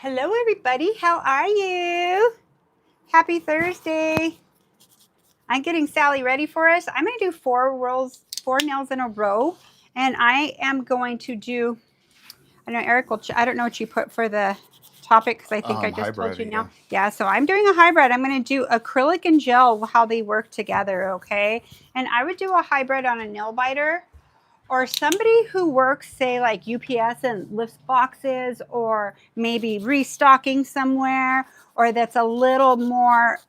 Hello everybody, how are you? Happy Thursday. I'm getting Sally ready for us. I'm going to do 4 nails in a row, and I am going to do, I know Eric will, I don't know what you put for the topic because I think I just told you now. Yeah, so I'm doing a hybrid. I'm going to do acrylic and gel, how they work together, okay? And I would do a hybrid on a nail biter, or somebody who works, say, like UPS and lifts boxes, or maybe restocking somewhere, or that's a little more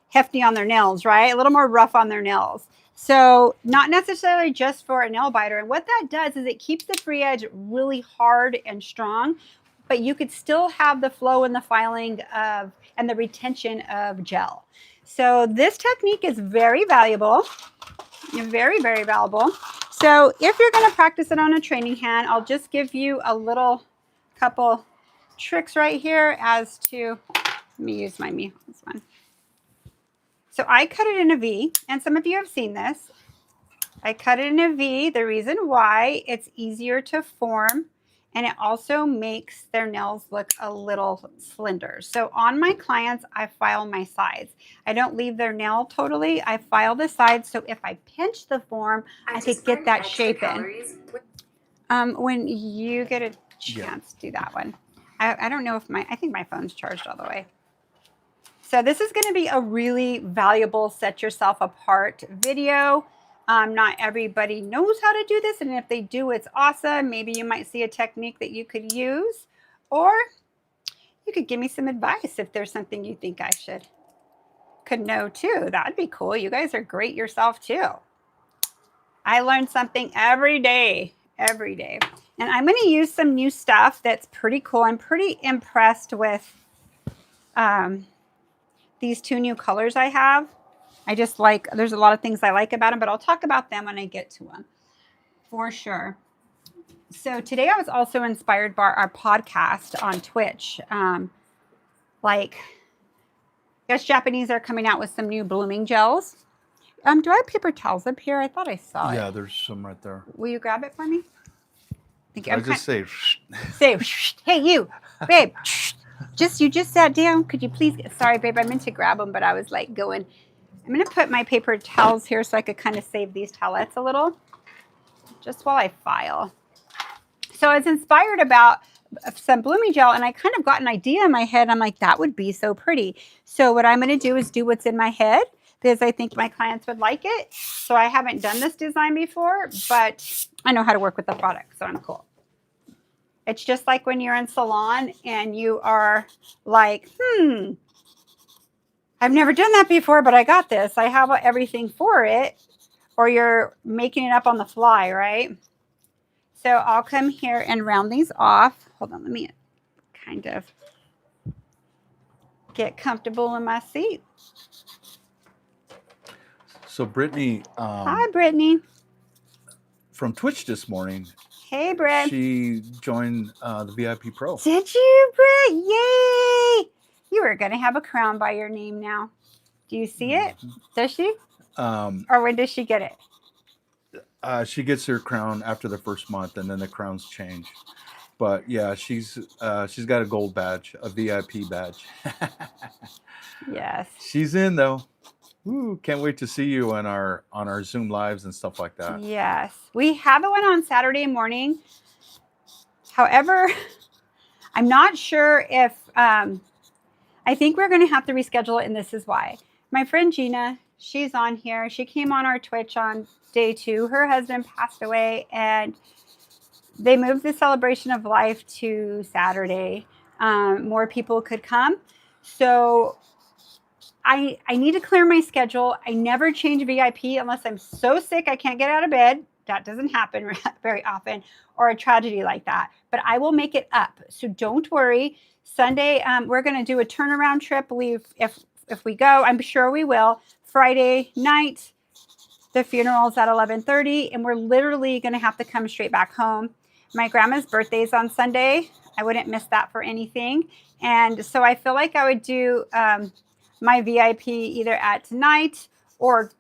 hefty on their nails, right? A little more rough on their nails. So not necessarily just for a nail biter. And what that does is it keeps the free edge really hard and strong, but you could still have the flow and the filing of and the retention of gel. So this technique is very valuable. Very, very valuable. So if you're going to practice it on a training hand, I'll just give you a little couple tricks right here as to, let me use my this one. So I cut it in a V, and some of you have seen this. I cut it in a V. The reason why, it's easier to form, and it also makes their nails look a little slender. So on my clients, I file my sides. I don't leave their nail totally. I file the sides, so if I pinch the form, I could get that shape in. When you get a chance, do that one. I don't know if I think my phone's charged all the way. So this is going to be a really valuable set yourself apart video. Not everybody knows how to do this, and if they do, it's awesome. Maybe you might see a technique that you could use, or you could give me some advice if there's something you think I could know too. That'd be cool. You guys are great yourself too. I learn something every day, and I'm going to use some new stuff that's pretty cool. I'm pretty impressed with these 2 new colors I have. I just like, there's a lot of things I like about them, but I'll talk about them when I get to them for sure. So today I was also inspired by our podcast on Twitch. Like, I guess Japanese are coming out with some new blooming gels. Do I have paper towels up here? I thought I saw it. Yeah, there's some right there. Will you grab it for me? I just say, hey you, babe. You just sat down. Could you please? Sorry, babe. I meant to grab them, but I was like going. I'm going to put my paper towels here so I could kind of save these towelettes a little, just while I file. So I was inspired about some blooming gel, and I kind of got an idea in my head. I'm like, that would be so pretty. So what I'm going to do is do what's in my head, because I think my clients would like it. So I haven't done this design before, but I know how to work with the product, so I'm cool. It's just like when you're in salon and you are like, I've never done that before, but I got this. I have everything for it. Or you're making it up on the fly, right? So I'll come here and round these off. Hold on, let me kind of get comfortable in my seat. So Brittany. Hi, Brittany. From Twitch this morning. Hey, Britt. She joined the VIP Pro. Did you, Britt? Yay! You are going to have a crown by your name now. Do you see it? Does she? Or when does she get it? She gets her crown after the first month, and then the crowns change. But yeah, she's got a gold badge, a VIP badge. Yes. She's in though. Ooh, can't wait to see you on our Zoom lives and stuff like that. Yes, we have one on Saturday morning. However, I'm not sure if I think we're going to have to reschedule it, and this is why. My friend Gina, she's on here. She came on our Twitch on day 2. Her husband passed away, and they moved the celebration of life to Saturday. More people could come. So I need to clear my schedule. I never change VIP unless I'm so sick I can't get out of bed. That doesn't happen very often, or a tragedy like that. But I will make it up. So don't worry. Sunday, we're going to do a turnaround trip. If we go, I'm sure we will. Friday night, the funeral's at 11:30, and we're literally going to have to come straight back home. My grandma's birthday is on Sunday. I wouldn't miss that for anything. And so I feel like I would do my VIP either at tonight or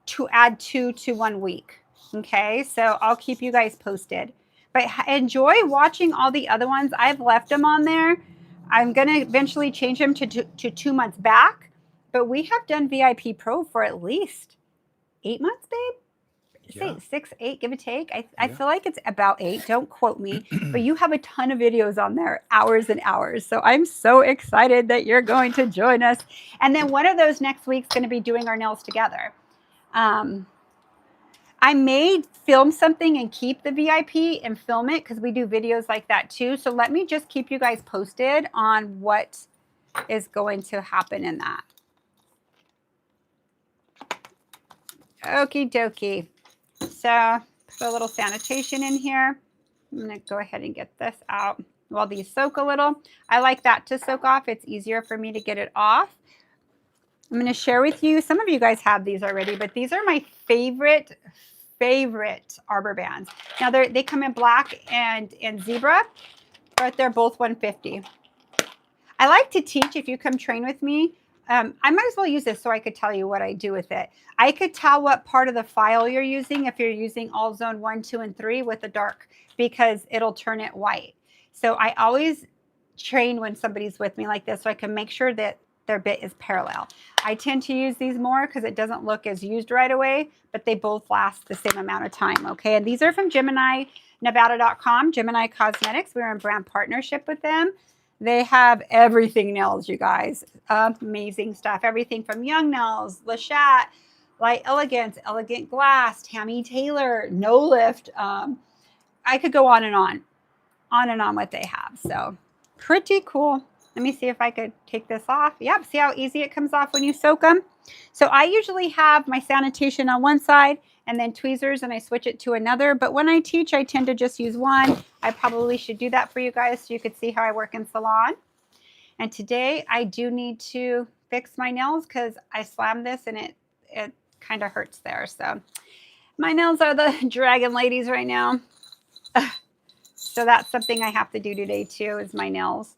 to add 2 to 1 week. Okay, so I'll keep you guys posted. But enjoy watching all the other ones. I've left them on there. I'm going to eventually change them to 2 months back. But we have done VIP Pro for at least 8 months, babe. Say 6, 8, give or take. I feel like it's about 8. Don't quote me. But you have a ton of videos on there, hours and hours. So I'm so excited that you're going to join us. And then one of those next week's going to be doing our nails together. I may film something and keep the VIP and film it because we do videos like that too. So let me just keep you guys posted on what is going to happen in that. Okie dokie. So put a little sanitation in here. I'm going to go ahead and get this out while these soak a little. I like that to soak off. It's easier for me to get it off. I'm going to share with you. Some of you guys have these already, but these are my favorite arbor bands. Now they come in black and zebra, but they're both $150. I like to teach. If you come train with me, I might as well use this so I could tell you what I do with it. I could tell what part of the file you're using if you're using all zone 1, 2, and 3 with the dark, because it'll turn it white. So I always train when somebody's with me like this so I can make sure that their bit is parallel. I tend to use these more because it doesn't look as used right away, but they both last the same amount of time, okay? And these are from Gemini, Nevada.com, Gemini Cosmetics. We're in brand partnership with them. They have everything nails, you guys. Amazing stuff. Everything from Young Nails, Lachat, Light Elegance, Elegant Glass, Tammy Taylor, No Lift. I could go on and on what they have. So pretty cool. Let me see if I could take this off. Yep, see how easy it comes off when you soak them? So I usually have my sanitation on one side and then tweezers, and I switch it to another. But when I teach, I tend to just use one. I probably should do that for you guys so you could see how I work in salon. And today I do need to fix my nails because I slammed this and it kind of hurts there. So my nails are the dragon ladies right now. So that's something I have to do today too, is my nails.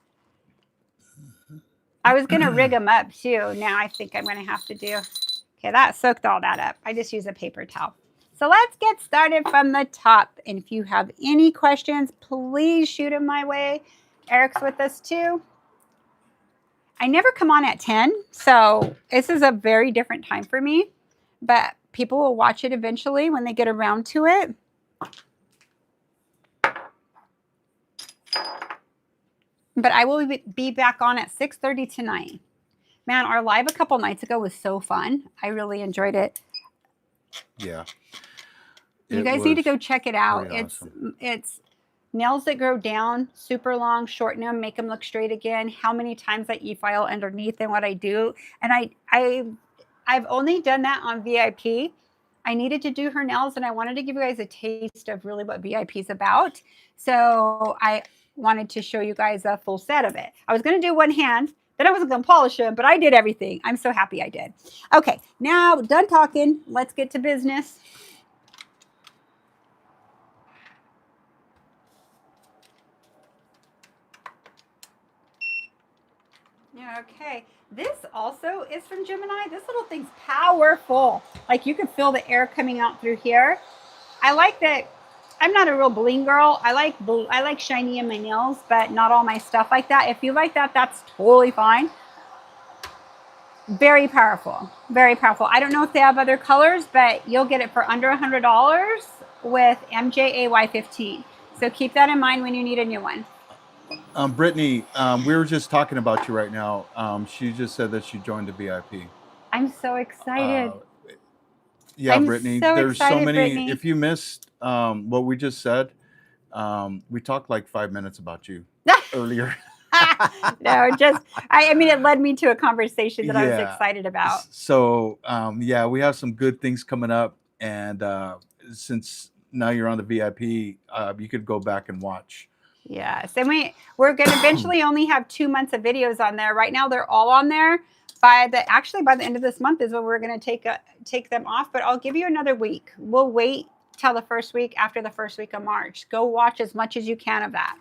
I was going to rig them up too. Now I think I'm going to have to do. Okay, that soaked all that up. I just use a paper towel. So let's get started from the top. And if you have any questions, please shoot them my way. Eric's with us too. I never come on at 10, so this is a very different time for me. But people will watch it eventually when they get around to it. But I will be back on at 6:30 tonight. Man, our live a couple nights ago was so fun. I really enjoyed it. Yeah. You guys need to go check it out. It's nails that grow down, super long, shorten them, make them look straight again. How many times I e-file underneath and what I do. And I've only done that on VIP. I needed to do her nails and I wanted to give you guys a taste of really what VIP is about. So I wanted to show you guys a full set of it. I was going to do one hand, then I wasn't going to polish them, but I did everything. I'm so happy I did. Okay, now done talking. Let's get to business. Okay, this also is from Gemini. This little thing's powerful. Like you can feel the air coming out through here. I like that. I'm not a real bling girl. I like shiny in my nails, but not all my stuff like that. If you like that, that's totally fine. Very powerful. Very powerful. I don't know if they have other colors, but you'll get it for under $100 with MJAY15. So keep that in mind when you need a new one. Brittany, we were just talking about you right now. She just said that she joined the VIP. I'm so excited. Yeah, Brittany, there's excited, so many. Brittany. If you missed what we just said, we talked like 5 minutes about you earlier. No, I mean, it led me to a conversation that I was excited about. So, yeah, we have some good things coming up. And since now you're on the VIP, you could go back and watch. Yes, and we're going to eventually only have 2 months of videos on there. Right now, they're all on there. By the end of this month is when we're going to take them off. But I'll give you another week. We'll wait till the first week after the first week of March. Go watch as much as you can of that.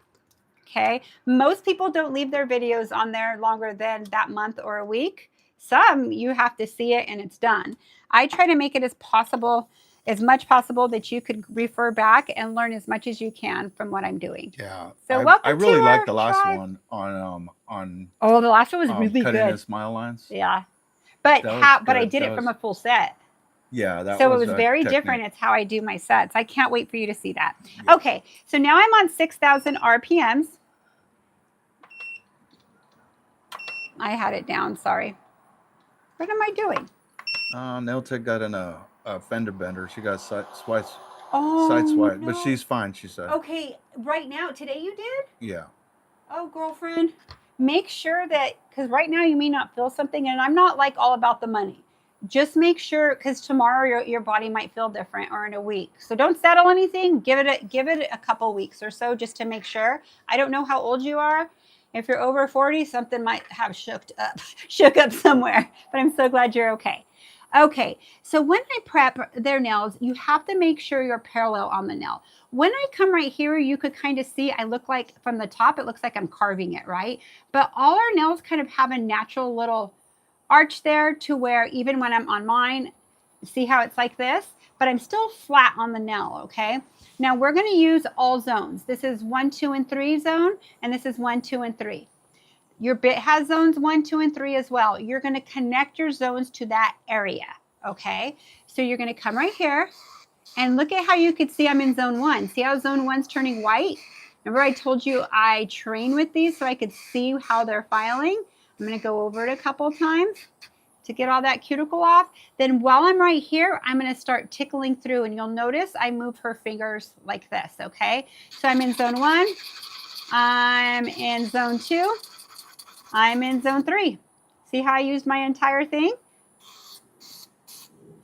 Okay. Most people don't leave their videos on there longer than that month or a week. Some you have to see it and it's done. I try to make it as possible as much possible that you could refer back and learn as much as you can from what I'm doing. Yeah. So I really to liked the our last tribe. one on Oh, the last one was really cutting good. the smile lines. Yeah. But That was but I good. did it from a full set. Yeah, that So it was was a very technique. different. It's how I do my sets. I can't wait for you to see that. Yeah. Okay, so now I'm on 6,000 RPMs. I had it down, sorry. What am I doing? Nail Tech got in a fender bender. She got side swipe, Oh, but she's fine, she said. Okay, right now, today you did? Yeah. Oh, girlfriend, make sure that, because right now you may not feel something, and I'm not like all about the money. Just make sure, because tomorrow your body might feel different, or in a week. So don't settle anything. Give it a couple weeks or so just to make sure. I don't know how old you are. If you're over 40, something might have shook up somewhere. But I'm so glad you're okay. Okay, so when I prep their nails, you have to make sure you're parallel on the nail. When I come right here, you could kind of see I look like from the top, it looks like I'm carving it, right? But all our nails kind of have a natural little arch there to where even when I'm on mine, see how it's like this? But I'm still flat on the nail, okay? Now we're going to use all zones. This is 1, 2, and 3 zone, and this is 1, 2, and 3. Your bit has zones 1, 2, and 3 as well. You're going to connect your zones to that area, okay? So you're going to come right here, and look at how you could see I'm in zone 1. See how zone 1's turning white? Remember I told you I train with these so I could see how they're filing? I'm going to go over it a couple times to get all that cuticle off. Then while I'm right here, I'm going to start tickling through, and you'll notice I move her fingers like this, okay? So I'm in zone 1. I'm in zone 2. I'm in zone 3. See how I used my entire thing?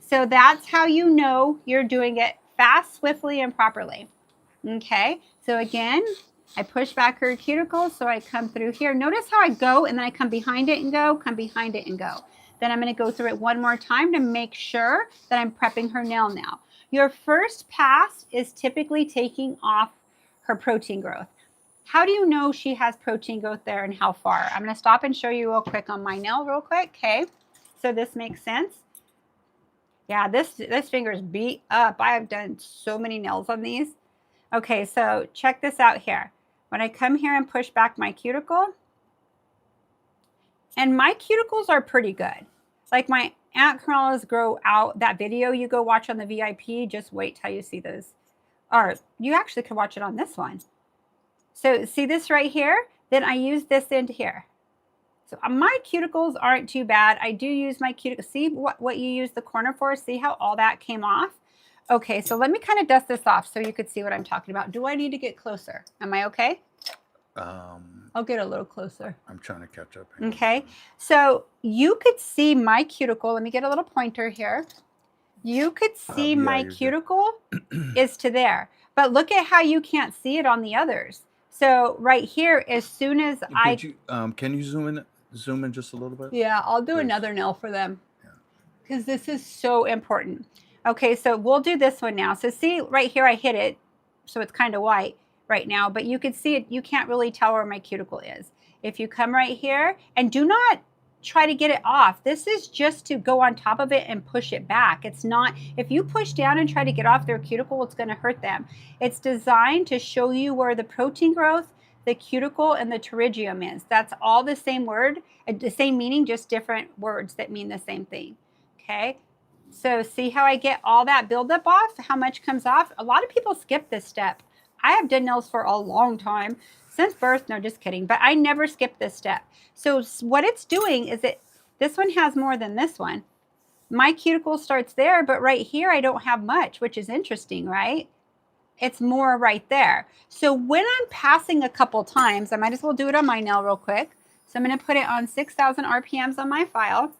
So that's how you know you're doing it fast, swiftly, and properly. Okay, so again, I push back her cuticle, so I come through here. Notice how I go, and then I come behind it and go, come behind it and go. Then I'm going to go through it one more time to make sure that I'm prepping her nail now. Your first pass is typically taking off her protein growth. How do you know she has protein growth there and how far? I'm going to stop and show you real quick on my nail real quick. Okay, so this makes sense. Yeah, this finger's beat up. I have done so many nails on these. Okay, so check this out here. When I come here and push back my cuticle, and my cuticles are pretty good. Like my Aunt Corona's grow out. That video you go watch on the VIP, just wait till you see those. Or you actually could watch it on this one. So see this right here? Then I use this end here. So my cuticles aren't too bad. I do use my cuticle. See what you use the corner for? See how all that came off? Okay, so let me kind of dust this off so you could see what I'm talking about. Do I need to get closer? Am I okay? I'll get a little closer. I'm trying to catch up. Okay, so you could see my cuticle. Let me get a little pointer here. You could see my cuticle is to there. But look at how you can't see it on the others. So right here, as soon as can you zoom in just a little bit? Yeah, I'll do another nail for them because this is so important. Okay, so we'll do this one now. So see right here, I hit it, so it's kind of white right now, but you can see it. You can't really tell where my cuticle is. If you come right here, and do not try to get it off. This is just to go on top of it and push it back. It's not, if you push down and try to get off their cuticle, it's going to hurt them. It's designed to show you where the protein growth, the cuticle, and the pterygium is. That's all the same word, the same meaning, just different words that mean the same thing. Okay, so see how I get all that buildup off, how much comes off? A lot of people skip this step. I have done nails for a long time, since birth, no, just kidding, but I never skip this step. So what it's doing is this one has more than this one. My cuticle starts there, but right here I don't have much, which is interesting, right? It's more right there. So when I'm passing a couple times, I might as well do it on my nail real quick. So I'm going to put it on 6,000 RPMs on my file.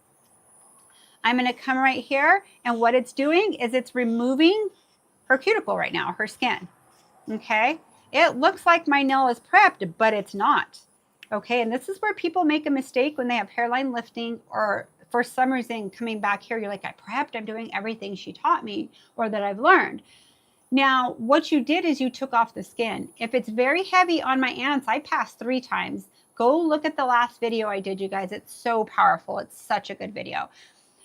I'm going to come right here, and what it's doing is it's removing her cuticle right now, her skin. Okay? It looks like my nail is prepped, but it's not. Okay, and this is where people make a mistake when they have hairline lifting, or for some reason coming back here, you're like, I prepped, I'm doing everything she taught me or that I've learned. Now, what you did is you took off the skin. If it's very heavy on my ants, I passed 3 times. Go look at the last video I did, you guys. It's so powerful. It's such a good video.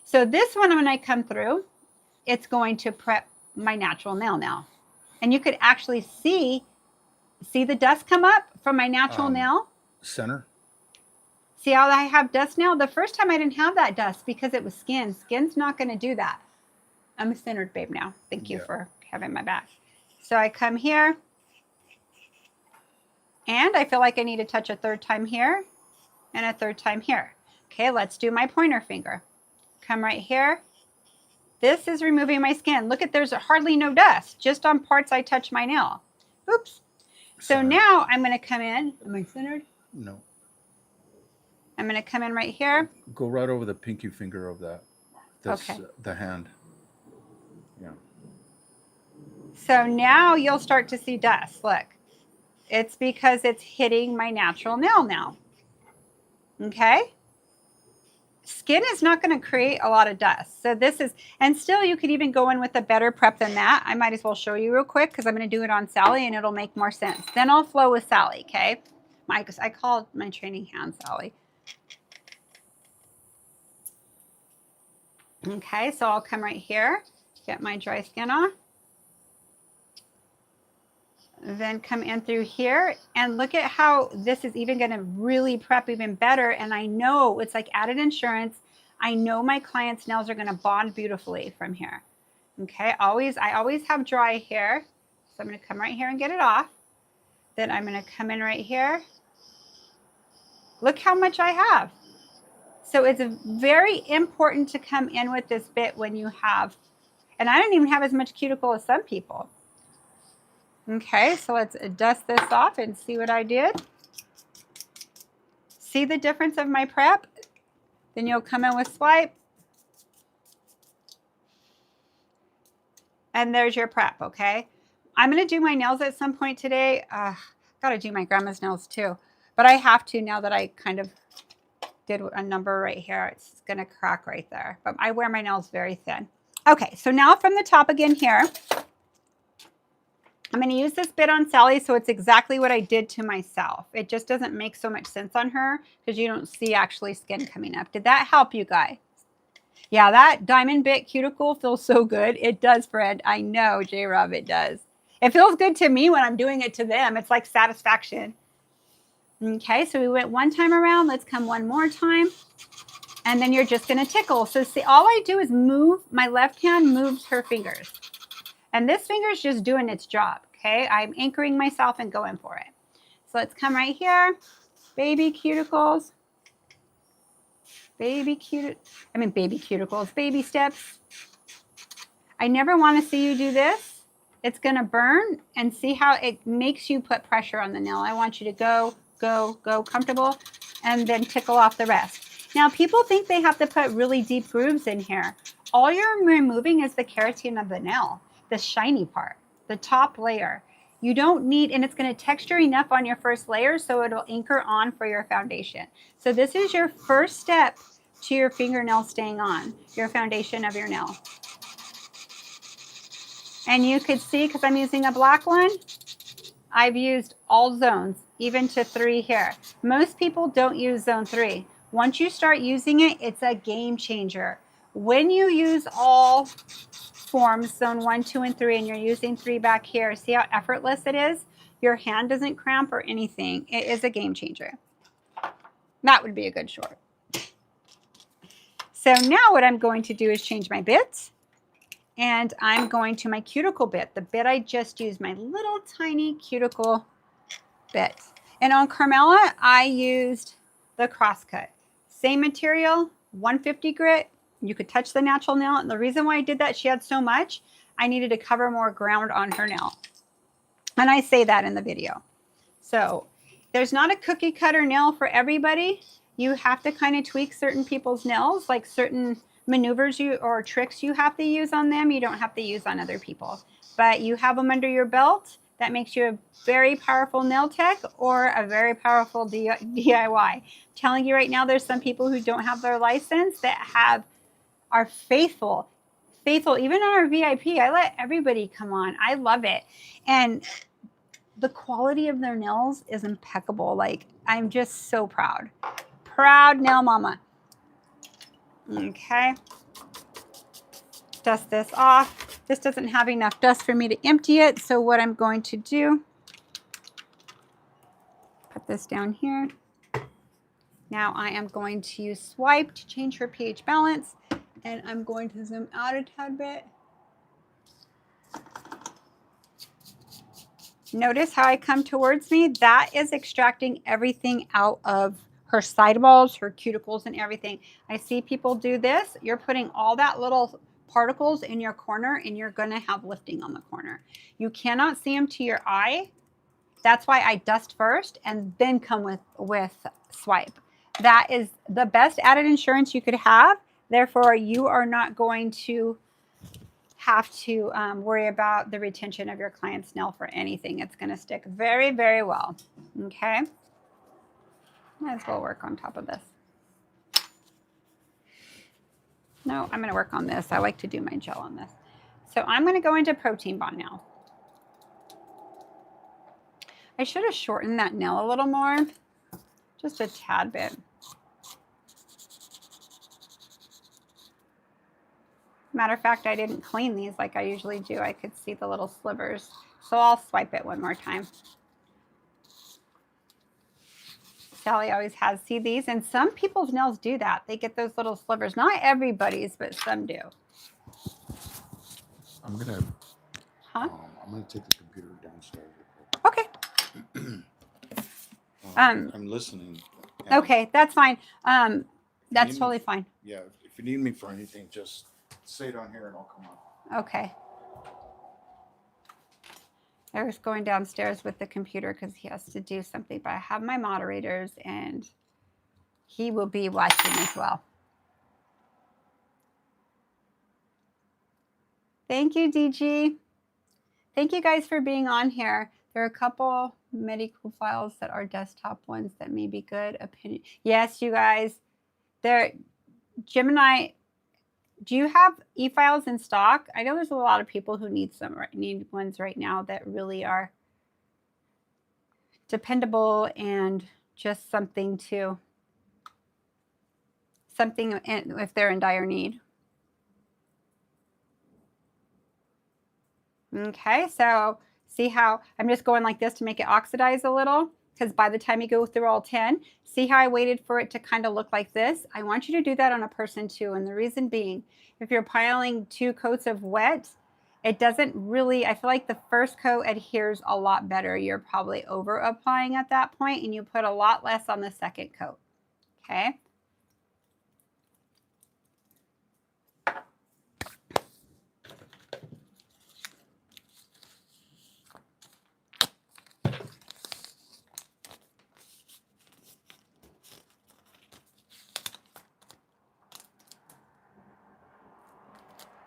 So this one, when I come through, it's going to prep my natural nail now. And you could actually see the dust come up from my natural nail. Center. See how I have dust now? The first time I didn't have that dust because it was skin. Skin's not going to do that. I'm a centered babe now. Thank you for having my back. So I come here. And I feel like I need to touch a third time here and a third time here. Okay, let's do my pointer finger. Come right here. This is removing my skin. Look at, there's hardly no dust, just on parts I touch my nail. Oops. So now I'm going to come in. Am I centered? No. I'm going to come in right here. Go right over the pinky finger of that. That's okay. The hand. Yeah. So now you'll start to see dust. Look. It's because it's hitting my natural nail now. Okay? Skin is not going to create a lot of dust. So this is, and still you could even go in with a better prep than that. I might as well show you real quick because I'm going to do it on Sally and it'll make more sense. Then I'll flow with Sally, okay? I call my training hand Sally. Okay, so I'll come right here, get my dry skin off. Then come in through here and look at how this is even going to really prep even better. And I know it's like added insurance. I know my clients' nails are going to bond beautifully from here. Okay, I always have dry hair. So I'm going to come right here and get it off. Then I'm going to come in right here. Look how much I have. So it's very important to come in with this bit when you have, and I don't even have as much cuticle as some people. Okay, so let's dust this off and see what I did. See the difference of my prep? Then you'll come in with swipe. And there's your prep, okay? I'm going to do my nails at some point today. Got to do my grandma's nails too. But I have to now that I kind of did a number right here. It's going to crack right there. But I wear my nails very thin. Okay, so now from the top again here. I'm going to use this bit on Sally so it's exactly what I did to myself. It just doesn't make so much sense on her because you don't see actually skin coming up. Did that help you guys? Yeah, that diamond bit cuticle feels so good. It does, Fred. I know, J-Rob, it does. It feels good to me when I'm doing it to them. It's like satisfaction. Okay, so we went one time around. Let's come one more time. And then you're just going to tickle. So see, all I do is move. My left hand moves her fingers. And this finger is just doing its job, okay? I'm anchoring myself and going for it. So let's come right here. Baby cuticles. Baby cuticles. Baby steps. I never want to see you do this. It's going to burn, and see how it makes you put pressure on the nail. I want you to go comfortable, and then tickle off the rest. Now, people think they have to put really deep grooves in here. All you're removing is the keratin of the nail. The shiny part, the top layer. You don't need, and it's going to texture enough on your first layer so it'll anchor on for your foundation. So this is your first step to your fingernail staying on, your foundation of your nail. And you could see, because I'm using a black one, I've used all zones, even to 3 here. Most people don't use zone 3. Once you start using it, it's a game changer. When you use all forms, zone 1, 2, and 3, and you're using 3 back here, see how effortless it is? Your hand doesn't cramp or anything. It is a game changer. That would be a good short. So now what I'm going to do is change my bits, and I'm going to my cuticle bit, the bit I just used, my little tiny cuticle bit. And on Carmela, I used the crosscut. Same material, 150 grit. You could touch the natural nail. And the reason why I did that, she had so much, I needed to cover more ground on her nail. And I say that in the video. So there's not a cookie cutter nail for everybody. You have to kind of tweak certain people's nails, like certain maneuvers or tricks you have to use on them. You don't have to use on other people. But you have them under your belt. That makes you a very powerful nail tech or a very powerful DIY. I'm telling you right now, there's some people who don't have their license that are faithful even on our VIP. I let everybody come on. I love it. And the quality of their nails is impeccable. Like, I'm just so proud. Proud nail mama. Okay. dust this off. This doesn't have enough dust for me to empty it. So what I'm going to do, put this down here. Now I am going to use swipe to change her pH balance, and I'm going to zoom out a tad bit. Notice how I come towards me? That is extracting everything out of her sidewalls, her cuticles, and everything. I see people do this. You're putting all that little particles in your corner, and you're going to have lifting on the corner. You cannot see them to your eye. That's why I dust first and then come with swipe. That is the best added insurance you could have. Therefore, you are not going to have to worry about the retention of your client's nail for anything. It's going to stick very, very well. Okay. Might as well work on top of this. No, I'm going to work on this. I like to do my gel on this. So I'm going to go into protein bond now. I should have shortened that nail a little more, just a tad bit. Matter of fact, I didn't clean these like I usually do. I could see the little slivers. So I'll swipe it one more time. Sally always has, see these? And some people's nails do that. They get those little slivers. Not everybody's, but some do. I'm gonna take the computer downstairs. Okay. I'm listening. Okay, that's fine. That's totally fine. Yeah, if you need me for anything, just say down here and I'll come up. Okay. Eric's going downstairs with the computer because he has to do something, but I have my moderators and he will be watching as well. Thank you, DG. Thank you guys for being on here. There are a couple medical files that are desktop ones that may be good. Opinion. Yes, you guys. There, Gemini. Do you have e-files in stock? I know there's a lot of people who need ones right now that really are dependable and just something if they're in dire need. Okay, so see how I'm just going like this to make it oxidize a little, because by the time you go through all 10, see how I waited for it to kind of look like this? I want you to do that on a person too. And the reason being, if you're piling 2 coats of wet, it doesn't really, I feel like the first coat adheres a lot better. You're probably over applying at that point and you put a lot less on the second coat. Okay.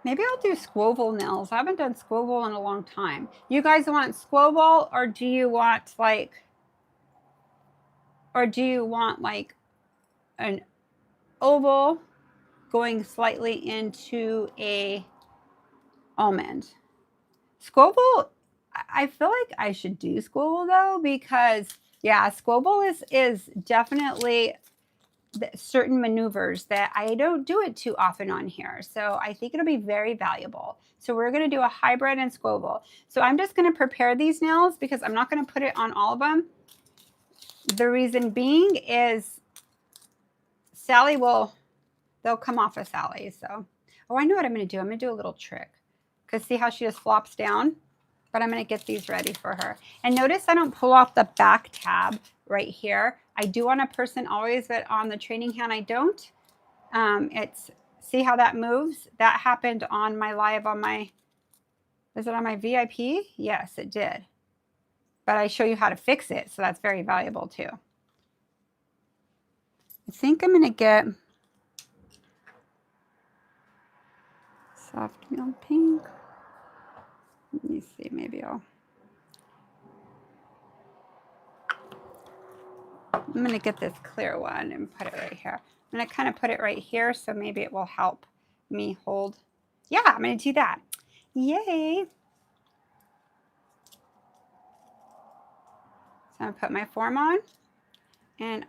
Maybe I'll do squoval nails. I haven't done squoval in a long time. You guys want squoval, or do you want like an oval going slightly into a almond? Squoval, I feel like I should do squoval though, because yeah, squoval is definitely certain maneuvers that I don't do it too often on here. So I think it'll be very valuable. So we're going to do a hybrid and squoval. So I'm just going to prepare these nails because I'm not going to put it on all of them. The reason being is Sally they'll come off of Sally. So, oh, I know what I'm going to do. I'm going to do a little trick, because see how she just flops down? But I'm going to get these ready for her. And notice I don't pull off the back tab right here. I do on a person always, but on the training hand, I don't. See how that moves? That happened on my live is it on my VIP? Yes, it did. But I show you how to fix it. So that's very valuable too. I think I'm going to get soft milk pink. Let me see, maybe I'm going to get this clear one and put it right here. I'm going to kind of put it right here, so maybe it will help me hold. Yeah, I'm going to do that. Yay. So I'm going to put my form on, and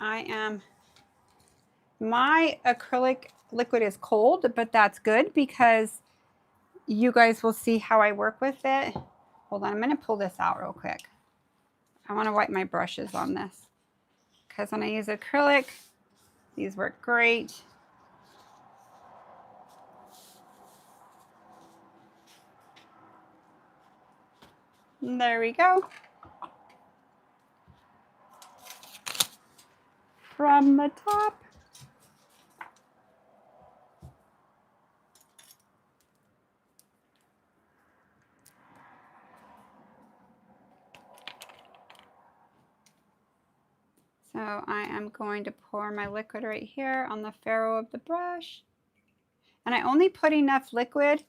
my acrylic liquid is cold, but that's good because you guys will see how I work with it. Hold on, I'm going to pull this out real quick. I want to wipe my brushes on this because when I use acrylic, these work great. And there we go. From the top. So I am going to pour my liquid right here on the ferrule of the brush. And I only put enough liquid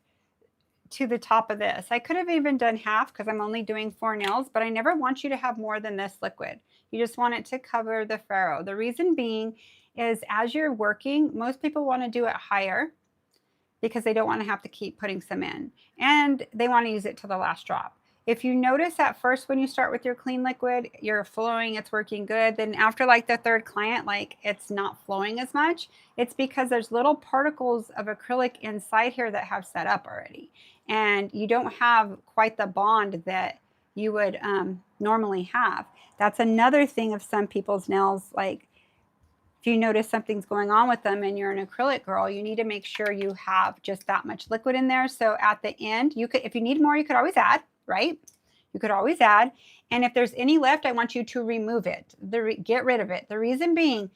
to the top of this. I could have even done half because I'm only doing 4 nails, but I never want you to have more than this liquid. You just want it to cover the ferrule. The reason being is as you're working, most people want to do it higher because they don't want to have to keep putting some in. And they want to use it to the last drop. If you notice at first when you start with your clean liquid, you're flowing, it's working good. Then after like the 3rd client, like it's not flowing as much. It's because there's little particles of acrylic inside here that have set up already. And you don't have quite the bond that you would normally have. That's another thing of some people's nails. Like if you notice something's going on with them and you're an acrylic girl, you need to make sure you have just that much liquid in there. So at the end, you could, if you need more, you could always add, right? You could always add. And if there's any left, I want you to remove it, get rid of it. The reason being,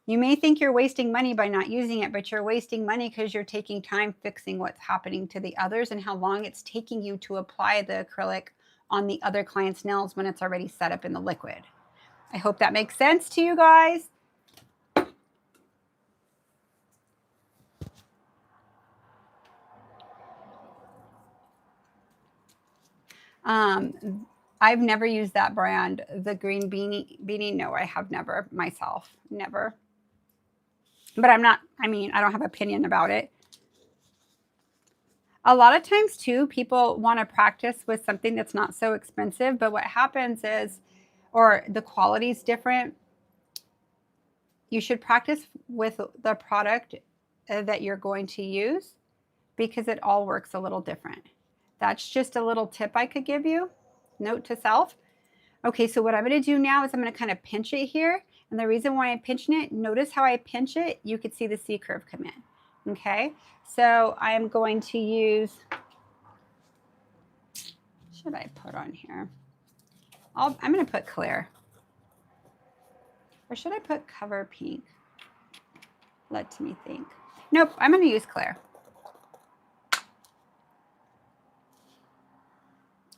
you may think you're wasting money by not using it, but you're wasting money because you're taking time fixing what's happening to the others and how long it's taking you to apply the acrylic on the other client's nails when it's already set up in the liquid. I hope that makes sense to you guys. I've never used that brand, the green beanie. No, I have never myself, never. But I don't have opinion about it. A lot of times too, people want to practice with something that's not so expensive, but what happens is, or the quality is different. You should practice with the product that you're going to use because it all works a little different. That's just a little tip I could give you. Note to self. Okay, so what I'm going to do now is I'm going to kind of pinch it here. And the reason why I'm pinching it, notice how I pinch it, you could see the C curve come in. Okay, so I am going to use, should I put on here? I'm going to put clear. Or should I put cover pink? Let me think. Nope, I'm going to use clear.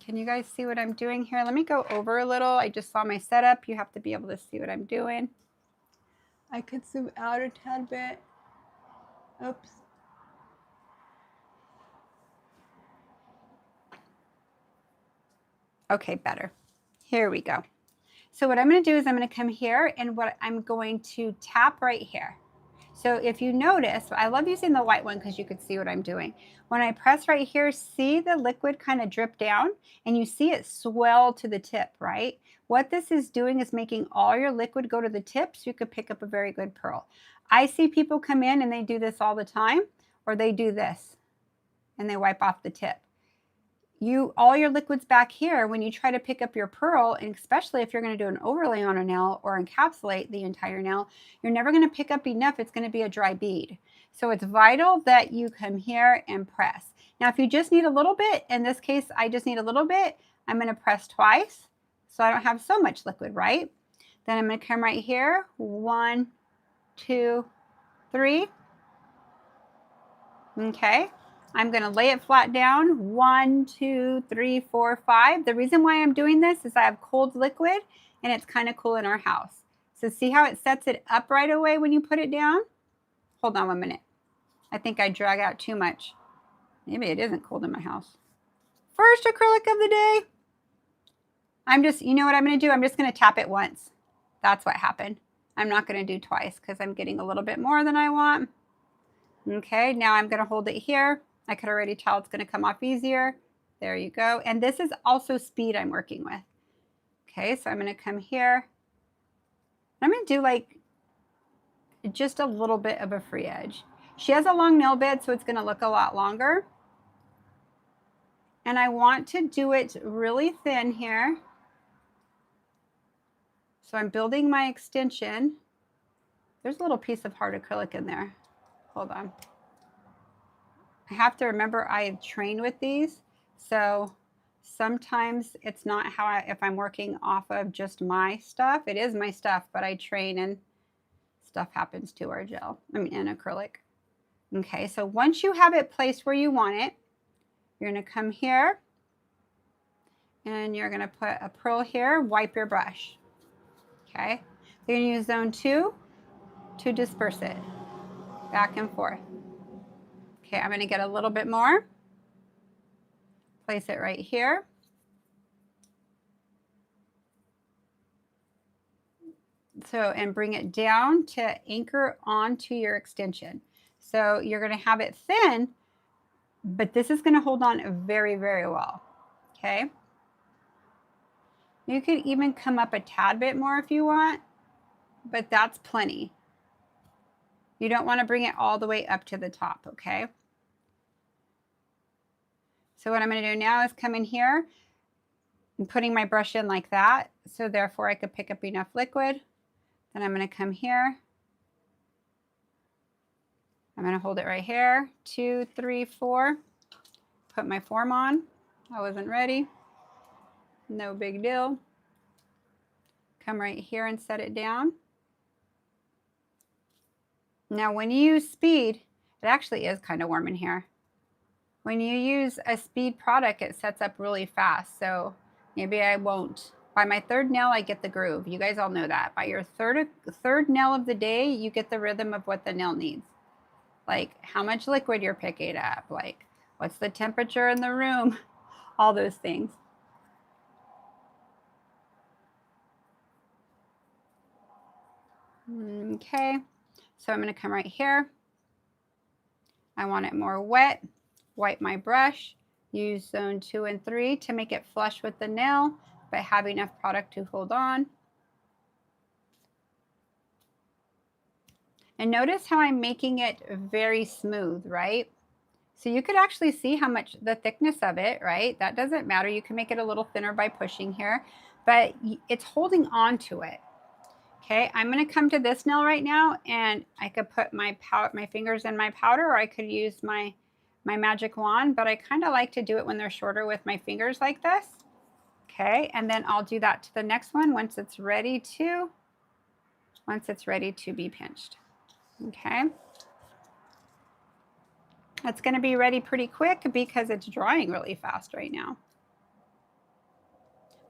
Can you guys see what I'm doing here? Let me go over a little. I just saw my setup. You have to be able to see what I'm doing. I could zoom out a tad bit. Oops. Okay, better. Here we go. So what I'm going to do is I'm going to come here and what I'm going to tap right here. So if you notice, I love using the white one because you could see what I'm doing. When I press right here, see the liquid kind of drip down and you see it swell to the tip, right? What this is doing is making all your liquid go to the tip so you could pick up a very good pearl. I see people come in and they do this all the time, or they do this and they wipe off the tip. All your liquids back here, when you try to pick up your pearl, and especially if you're going to do an overlay on a nail or encapsulate the entire nail, you're never going to pick up enough. It's going to be a dry bead. So it's vital that you come here and press. Now, if you just need a little bit, in this case, I just need a little bit, I'm going to press twice so I don't have so much liquid, right? Then I'm going to come right here. 1, 2, 3. Okay. I'm going to lay it flat down. 1, 2, 3, 4, 5. The reason why I'm doing this is I have cold liquid and it's kind of cool in our house. So see how it sets it up right away when you put it down? Hold on 1 minute. I think I drag out too much. Maybe it isn't cold in my house. First acrylic of the day. You know what I'm going to do? I'm just going to tap it once. That's what happened. I'm not going to do twice because I'm getting a little bit more than I want. Okay, now I'm going to hold it here. I could already tell it's going to come off easier. There you go. And this is also speed I'm working with. Okay, so I'm going to come here. I'm going to do like just a little bit of a free edge. She has a long nail bed, so it's going to look a lot longer. And I want to do it really thin here. So I'm building my extension. There's a little piece of hard acrylic in there. Hold on. I have to remember I trained with these. So sometimes it's not how if I'm working off of just my stuff. It is my stuff, but I train and stuff happens to our gel. I mean, in acrylic. Okay, so once you have it placed where you want it, you're going to come here and you're going to put a pearl here, wipe your brush. Okay, you're going to use zone 2 to disperse it back and forth. Okay, I'm going to get a little bit more. Place it right here. So, and bring it down to anchor onto your extension. So you're going to have it thin, but this is going to hold on very, very well. Okay. You could even come up a tad bit more if you want, but that's plenty. You don't want to bring it all the way up to the top, okay? So what I'm going to do now is come in here and putting my brush in like that. So therefore I could pick up enough liquid. Then I'm going to come here. I'm going to hold it right here. 2, 3, 4. Put my form on. I wasn't ready. No big deal. Come right here and set it down. Now when you use speed, it actually is kind of warm in here. When you use a speed product, it sets up really fast. So maybe I won't. By my third nail, I get the groove. You guys all know that. By your third nail of the day, you get the rhythm of what the nail needs. Like how much liquid you're picking up, like what's the temperature in the room, all those things. Okay, so I'm going to come right here. I want it more wet. Wipe my brush. Use zone 2 and 3 to make it flush with the nail, but have enough product to hold on. And notice how I'm making it very smooth, right? So you could actually see how much the thickness of it, right? That doesn't matter. You can make it a little thinner by pushing here, but it's holding on to it. Okay, I'm going to come to this nail right now, and I could put my fingers in my powder, or I could use my magic wand, but I kind of like to do it when they're shorter with my fingers like this. Okay, and then I'll do that to the next one once it's ready to be pinched. Okay. It's going to be ready pretty quick because it's drying really fast right now,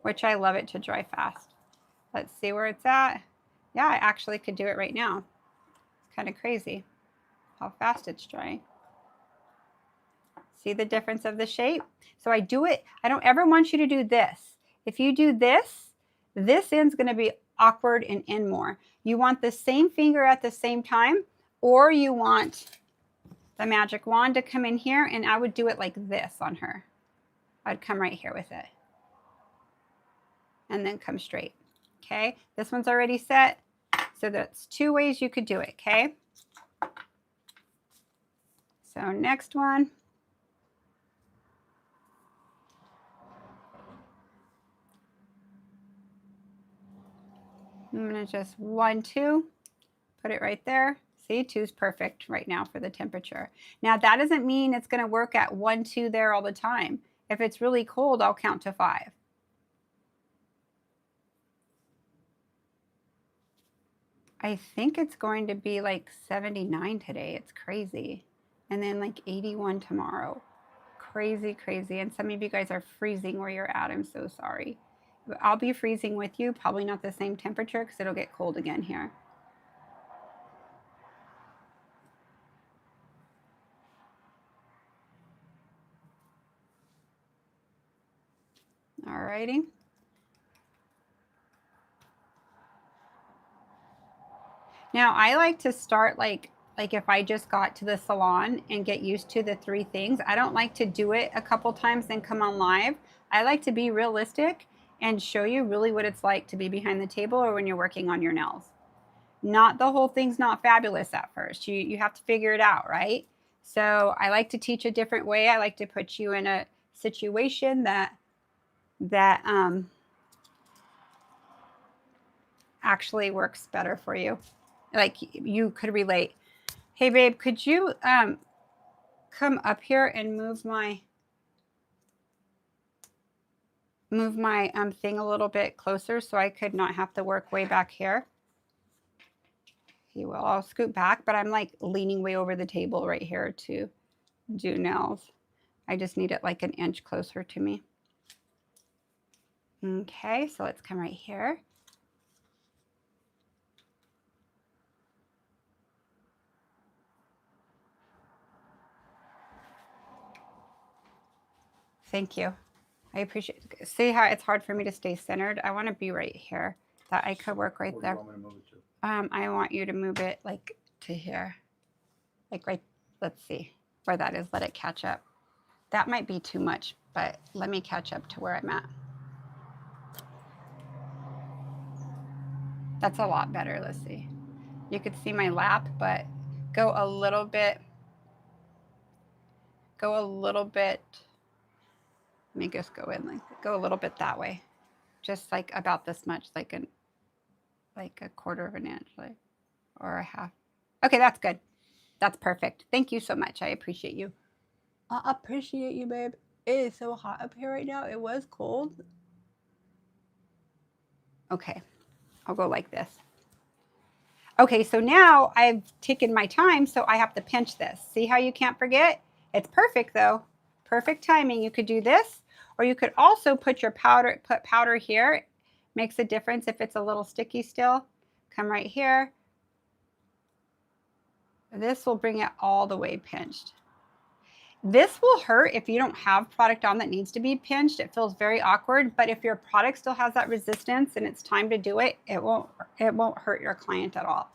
which I love it to dry fast. Let's see where it's at. Yeah, I actually could do it right now. It's kind of crazy how fast it's drying. See the difference of the shape? So I do it. I don't ever want you to do this. If you do this, this end's going to be awkward and in more. You want the same finger at the same time, or you want the magic wand to come in here, and I would do it like this on her. I'd come right here with it and then come straight. Okay, this one's already set. So that's 2 ways you could do it, okay? So next one. I'm going to just 1, 2, put it right there. See, 2 is perfect right now for the temperature. Now that doesn't mean it's going to work at 1, 2 there all the time. If it's really cold, I'll count to 5. I think it's going to be like 79 today. It's crazy. And then like 81 tomorrow. Crazy, crazy. And some of you guys are freezing where you're at. I'm so sorry. But I'll be freezing with you. Probably not the same temperature because it'll get cold again here. Alrighty. Now I like to start like if I just got to the salon and get used to the 3 things. I don't like to do it a couple times then come on live. I like to be realistic and show you really what it's like to be behind the table or when you're working on your nails. Not the whole thing's not fabulous at first. You have to figure it out, right? So I like to teach a different way. I like to put you in a situation that actually works better for you. Like you could relate. Hey babe, could you come up here and move my thing a little bit closer so I could not have to work way back here? He will. I'll scoot back, but I'm like leaning way over the table right here to do nails. I just need it like an inch closer to me. Okay, so let's come right here. Thank you. I appreciate it. See how it's hard for me to stay centered? I want to be right here. That I could work right there. Where do you want me to move it to? I want you to move it like to here. Like right, let's see where that is. Let it catch up. That might be too much, but let me catch up to where I'm at. That's a lot better. Let's see. You could see my lap, but go a little bit. Go a little bit. Let me just go in, like go a little bit that way. Just like about this much, like a quarter of an inch, like, or a half. Okay, that's good. That's perfect. Thank you so much. I appreciate you. I appreciate you, babe. It is so hot up here right now. It was cold. Okay, I'll go like this. Okay, so now I've taken my time, so I have to pinch this. See how you can't forget? It's perfect though. Perfect timing. You could do this, or you could also put your powder, put powder here. Makes a difference if it's a little sticky still. Come right here. This will bring it all the way pinched. This will hurt if you don't have product on that needs to be pinched. It feels very awkward, but if your product still has that resistance and it's time to do it, it won't hurt your client at all.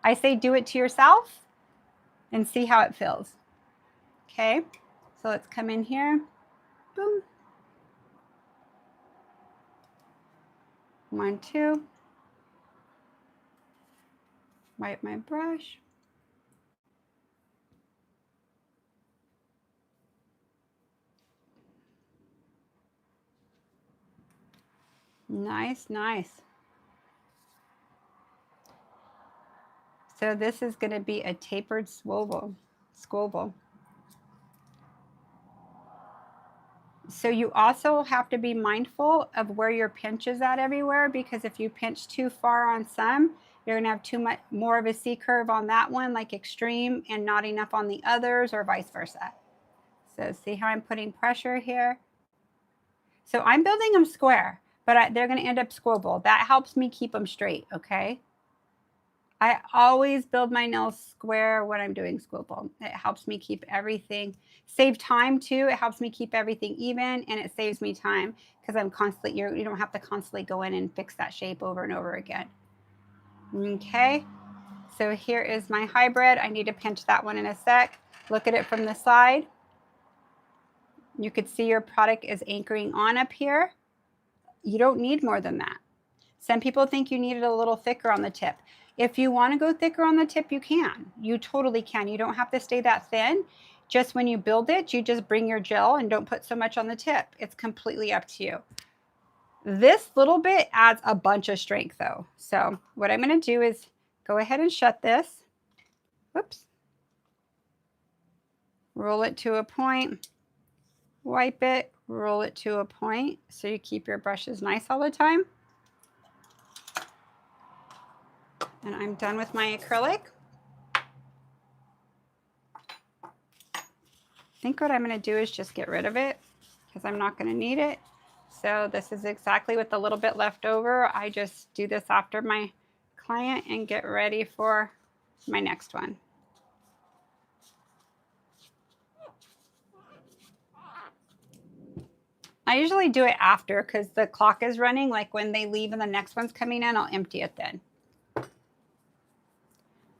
I say do it to yourself and see how it feels. Okay, so let's come in here. Boom. 1, 2. Wipe my brush. Nice, nice. So this is going to be a tapered swivel. So you also have to be mindful of where your pinch is at everywhere, because if you pinch too far on some, you're going to have too much more of a C curve on that one, like extreme, and not enough on the others, or vice versa. So see how I'm putting pressure here? So I'm building them square, but they're going to end up swivel. That helps me keep them straight, okay? I always build my nails square when I'm doing swivel. It helps me keep everything, save time too. It helps me keep everything even, and it saves me time because I'm constantly, you don't have to constantly go in and fix that shape over and over again. Okay, so here is my hybrid. I need to pinch that one in a sec. Look at it from the side. You could see your product is anchoring on up here. You don't need more than that. Some people think you need it a little thicker on the tip. If you want to go thicker on the tip, you can. You totally can. You don't have to stay that thin. Just when you build it, you just bring your gel and don't put so much on the tip. It's completely up to you. This little bit adds a bunch of strength though. So what I'm going to do is go ahead and shut this. Whoops. Roll it to a point. Wipe it, roll it to a point so you keep your brushes nice all the time. And I'm done with my acrylic. I think what I'm going to do is just get rid of it because I'm not going to need it. So this is exactly with the little bit left over. I just do this after my client and get ready for my next one. I usually do it after because the clock is running. Like when they leave and the next one's coming in, I'll empty it then.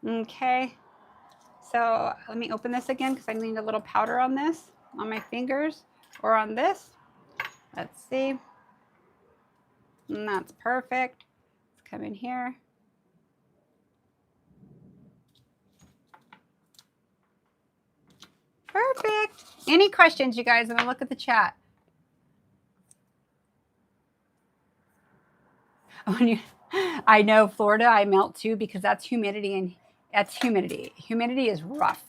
Okay, so let me open this again because I need a little powder on this, on my fingers or on this. Let's see. And that's perfect. Let's come in here. Perfect. Any questions, you guys? I'm gonna look at the chat. I know Florida, I melt too because that's humidity, and that's humidity. Humidity is rough.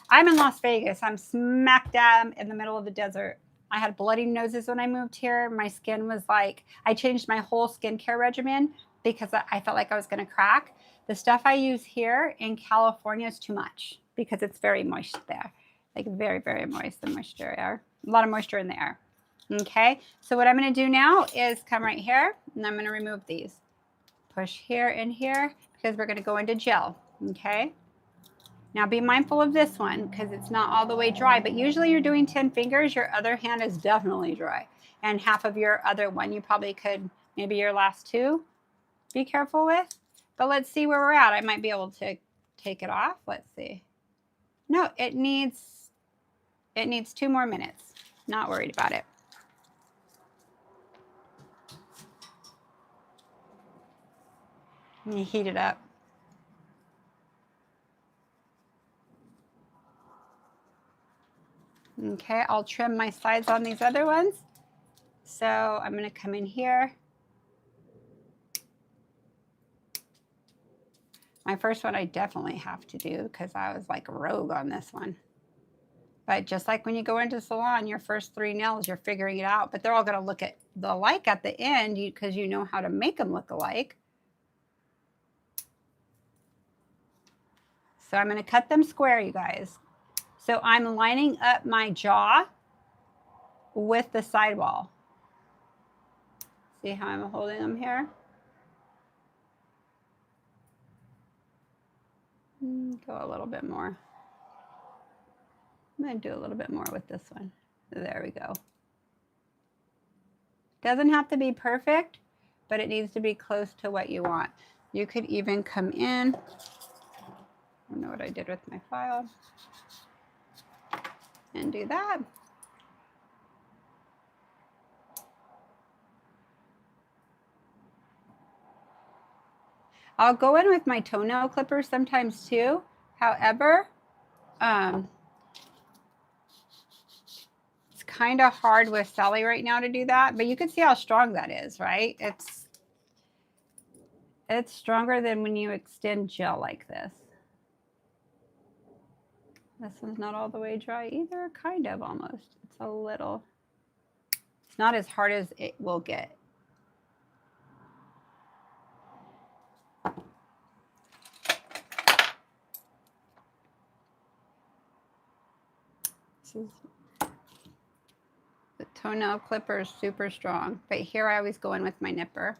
I'm in Las Vegas. I'm smack dab in the middle of the desert. I had bloody noses when I moved here. My skin was like, I changed my whole skincare regimen because I felt like I was going to crack. The stuff I use here in California is too much because it's very moist there. Like very, very moist, the moisture air. A lot of moisture in the air. Okay, so what I'm going to do now is come right here and I'm going to remove these. Push here and here because we're going to go into gel. Okay. Now be mindful of this one because it's not all the way dry, but usually you're doing 10 fingers, your other hand is definitely dry. And half of your other one, you probably could, maybe your last two, be careful with. But let's see where we're at. I might be able to take it off. Let's see. No, it needs 2 more minutes. Not worried about it. And you heat it up. Okay, I'll trim my sides on these other ones. So I'm going to come in here. My first one I definitely have to do because I was like a rogue on this one. But just like when you go into the salon, your first 3 nails, you're figuring it out. But they're all going to look alike at the end because you know how to make them look alike. So I'm going to cut them square, you guys. So I'm lining up my jaw with the sidewall. See how I'm holding them here? Go a little bit more. I'm going to do a little bit more with this one. There we go. Doesn't have to be perfect, but it needs to be close to what you want. You could even come in. I don't know what I did with my file. And do that. I'll go in with my toenail clippers sometimes too. However, it's kind of hard with Sally right now to do that, but you can see how strong that is, right? It's stronger than when you extend gel like this. This one's not all the way dry either, kind of almost. It's a little, it's not as hard as it will get. The toenail clipper is super strong, but here I always go in with my nipper.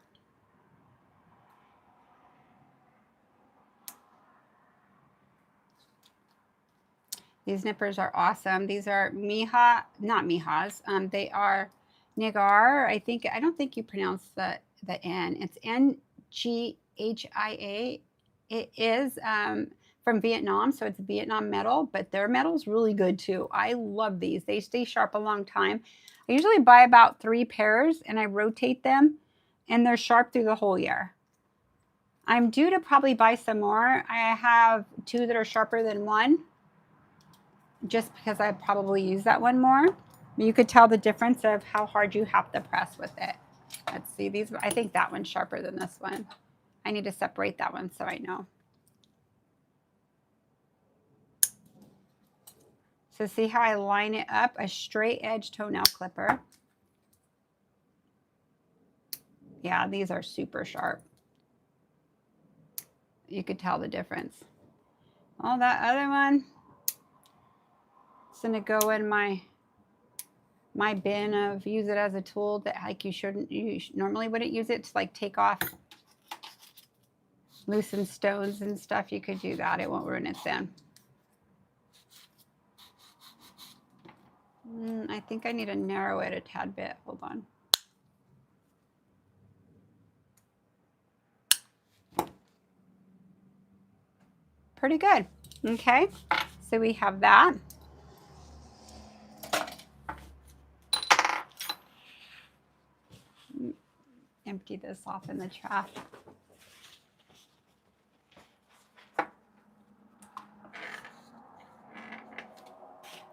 These nippers are awesome. These are not Miha's. They are Nigar. I don't think you pronounce the N. It's NGHIA. It is from Vietnam, so it's Vietnam metal, but their metal's really good too. I love these. They stay sharp a long time. I usually buy about 3 pairs and I rotate them and they're sharp through the whole year. I'm due to probably buy some more. I have 2 that are sharper than 1. Just because I probably use that one more. You could tell the difference of how hard you have to press with it. Let's see, these, I think that one's sharper than this one. I need to separate that one so I know. So see how I line it up? A straight edge toenail clipper. Yeah, these are super sharp. You could tell the difference. Oh, that other one. Going to go in my bin of use it as a tool that like you normally wouldn't use it to like take off loosen stones and stuff. You could do that. It won't ruin it then. I think I need to narrow it a tad bit. Hold on. Pretty good. Okay, so we have that. Empty this off in the trash.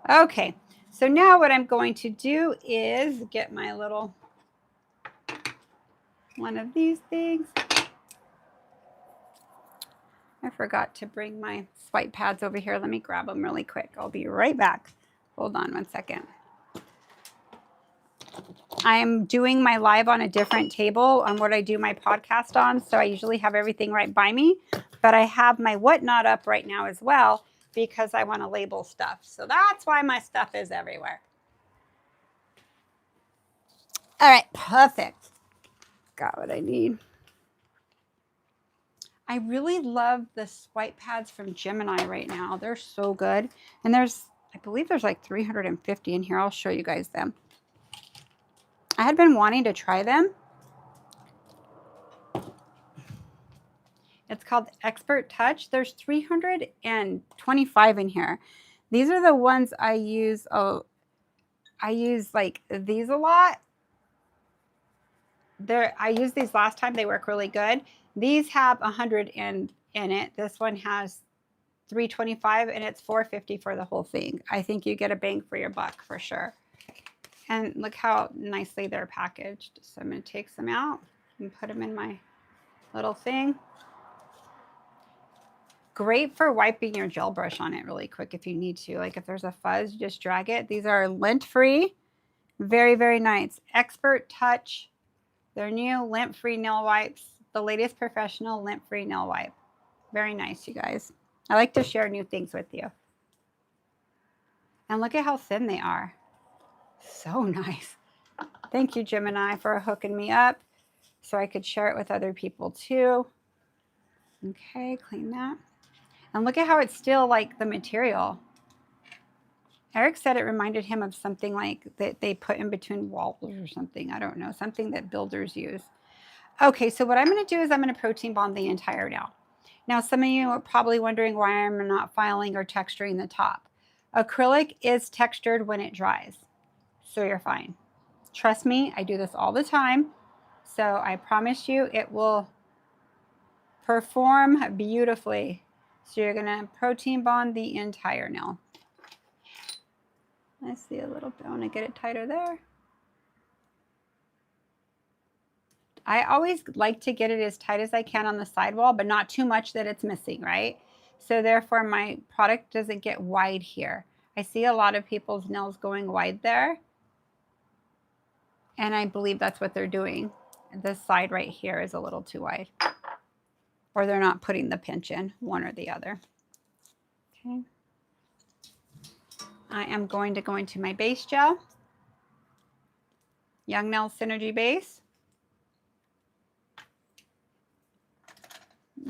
Okay, So now what I'm going to do is get my little one of these things. I forgot to bring my swipe pads over here. Let me grab them really quick. I'll be right back. Hold on one second. I'm doing my live on a different table on what I do my podcast on, so I usually have everything right by me, but I have my whatnot up right now as well because I want to label stuff. So that's why my stuff is everywhere. All right, perfect. Got what I need. I really love the swipe pads from Gemini right now. They're so good. And I believe there's like 350 in here. I'll show you guys them. I had been wanting to try them. It's called Expert Touch. There's 325 in here. These are the ones I use. Oh, I use like these a lot. I used these last time. They work really good. These have 100 in it. This one has 325 and it's $4.50 for the whole thing. I think you get a bang for your buck for sure. And look how nicely they're packaged. So I'm going to take some out and put them in my little thing. Great for wiping your gel brush on it really quick if you need to. Like if there's a fuzz, you just drag it. These are lint-free. Very, very nice. Expert Touch. They're new lint-free nail wipes. The latest professional lint-free nail wipe. Very nice, you guys. I like to share new things with you. And look at how thin they are. So nice. Thank you, Gemini, for hooking me up so I could share it with other people too. Okay, clean that. And look at how it's still like the material. Eric said it reminded him of something like that they put in between walls or something. I don't know, something that builders use. Okay, so what I'm going to do is I'm going to protein bond the entire nail. Now, some of you are probably wondering why I'm not filing or texturing the top. Acrylic is textured when it dries, so you're fine. Trust me, I do this all the time, so I promise you it will perform beautifully. So you're going to protein bond the entire nail. I see a little bit. I want to get it tighter there. I always like to get it as tight as I can on the sidewall, but not too much that it's missing, right? So therefore my product doesn't get wide here. I see a lot of people's nails going wide there. And I believe that's what they're doing. This side right here is a little too wide. Or they're not putting the pinch in, one or the other. Okay. I am going to go into my base gel. Young Nail Synergy Base.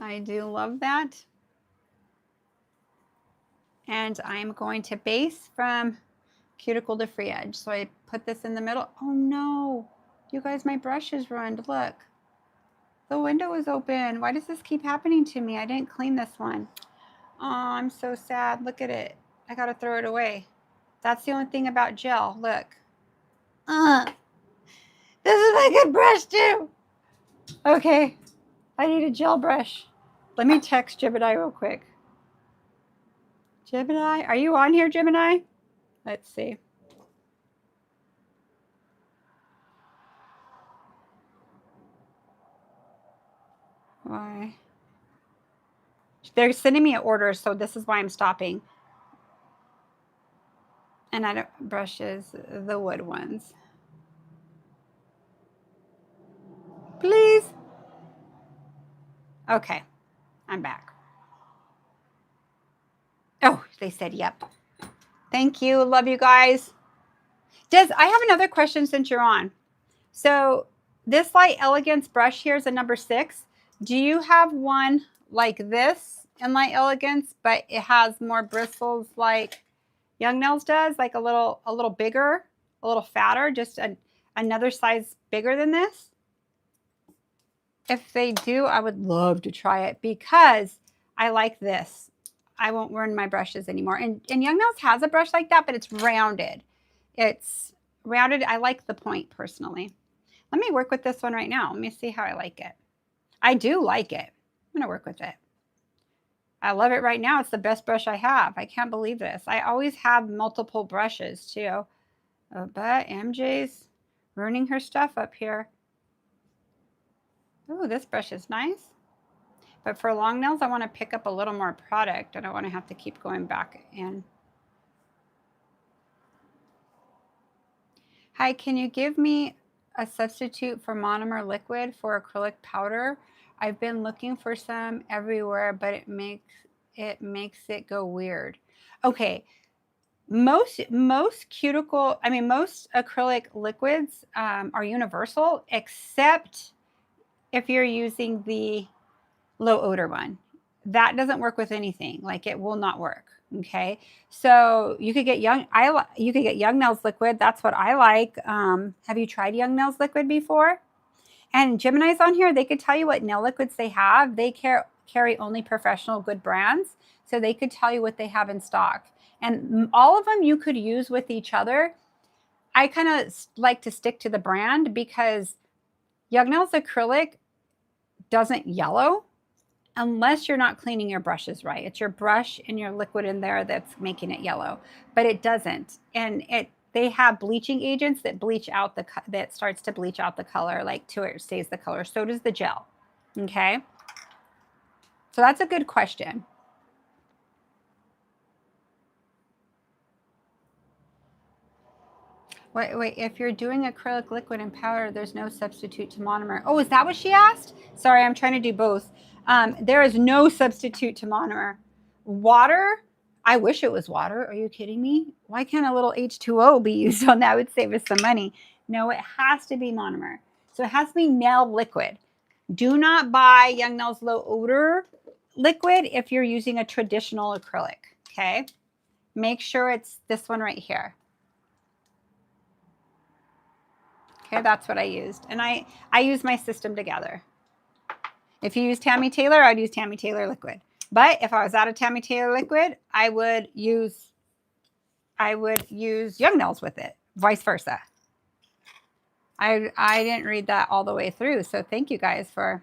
I do love that. And I'm going to base from cuticle to free edge. So I put this in the middle. Oh no, you guys, my brush is ruined. Look, the window is open. Why does this keep happening to me? I didn't clean this one. Oh, I'm so sad. Look at it. I gotta throw it away. That's the only thing about gel. Look. This is my good brush too. Okay, I need a gel brush. Let me text Gemini real quick. Gemini, are you on here, Gemini? Let's see. Why? They're sending me an order, so this is why I'm stopping. And I don't brushes the wood ones. Please. Okay, I'm back. Oh, they said yep. Thank you. Love you guys. I have another question since you're on. So this Light Elegance brush here is a number 6. Do you have one like this in Light Elegance, but it has more bristles like Young Nails does, like a little bigger, a little fatter, just another size bigger than this? If they do, I would love to try it because I like this. I won't ruin my brushes anymore. And Young Nails has a brush like that, but it's rounded. It's rounded. I like the point personally. Let me work with this one right now. Let me see how I like it. I do like it. I'm going to work with it. I love it right now. It's the best brush I have. I can't believe this. I always have multiple brushes too. But MJ's ruining her stuff up here. Oh, this brush is nice. But for long nails, I want to pick up a little more product. I don't want to have to keep going back in. Hi, can you give me a substitute for monomer liquid for acrylic powder? I've been looking for some everywhere, but it makes it go weird. Okay, most acrylic liquids are universal, except if you're using the low odor one. That doesn't work with anything. Like, it will not work. Okay, so you could get Young Nails liquid. That's what I like. Have you tried Young Nails liquid before? And Gemini's on here. They could tell you what nail liquids they have. They carry only professional good brands, so they could tell you what they have in stock. And all of them you could use with each other. I kind of like to stick to the brand because Young Nails acrylic doesn't yellow unless you're not cleaning your brushes right. It's your brush and your liquid in there that's making it yellow, but it doesn't. And they have bleaching agents that starts to bleach out the color, like till it stays the color. So does the gel. Okay. So that's a good question. Wait, if you're doing acrylic liquid and powder, there's no substitute to monomer. Oh, is that what she asked? Sorry, I'm trying to do both. There is no substitute to monomer. Water, I wish it was water. Are you kidding me? Why can't a little H2O be used on that? Would save us some money. No, it has to be monomer. So it has to be nail liquid. Do not buy Young Nails low odor liquid if you're using a traditional acrylic, okay? Make sure it's this one right here. Okay, that's what I used. And I use my system together. If you use Tammy Taylor, I'd use Tammy Taylor liquid. But if I was out of Tammy Taylor liquid, I would use Young Nails with it, vice versa. I didn't read that all the way through, so thank you guys for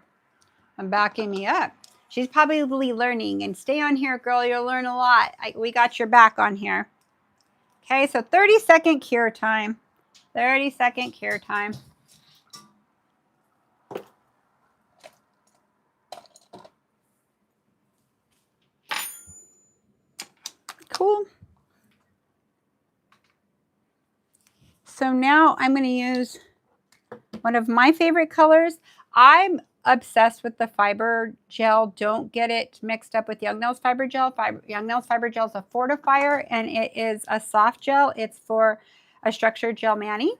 backing me up. She's probably learning, and stay on here, girl. You'll learn a lot. We got your back on here. Okay, so 30-second cure time. 30-second cure time. Cool. So now I'm going to use one of my favorite colors. I'm obsessed with the fiber gel. Don't get it mixed up with Young Nails fiber gel. Young Nails fiber gel is a fortifier, and it is a soft gel. It's for a structured gel mani.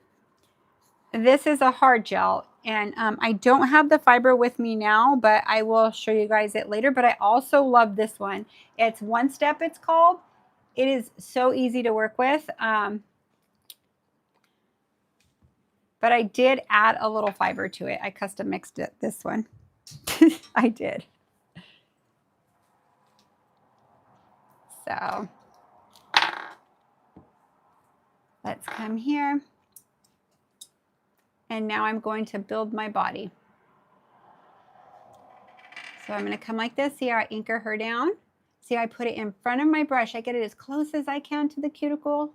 This is a hard gel, and I don't have the fiber with me now, but I will show you guys it later. But I also love this one. It's One Step, it's called. It is so easy to work with. But I did add a little fiber to it. I custom mixed it, this one. I did. So let's come here. And now I'm going to build my body. So I'm going to come like this. See how I anchor her down? See how I put it in front of my brush? I get it as close as I can to the cuticle.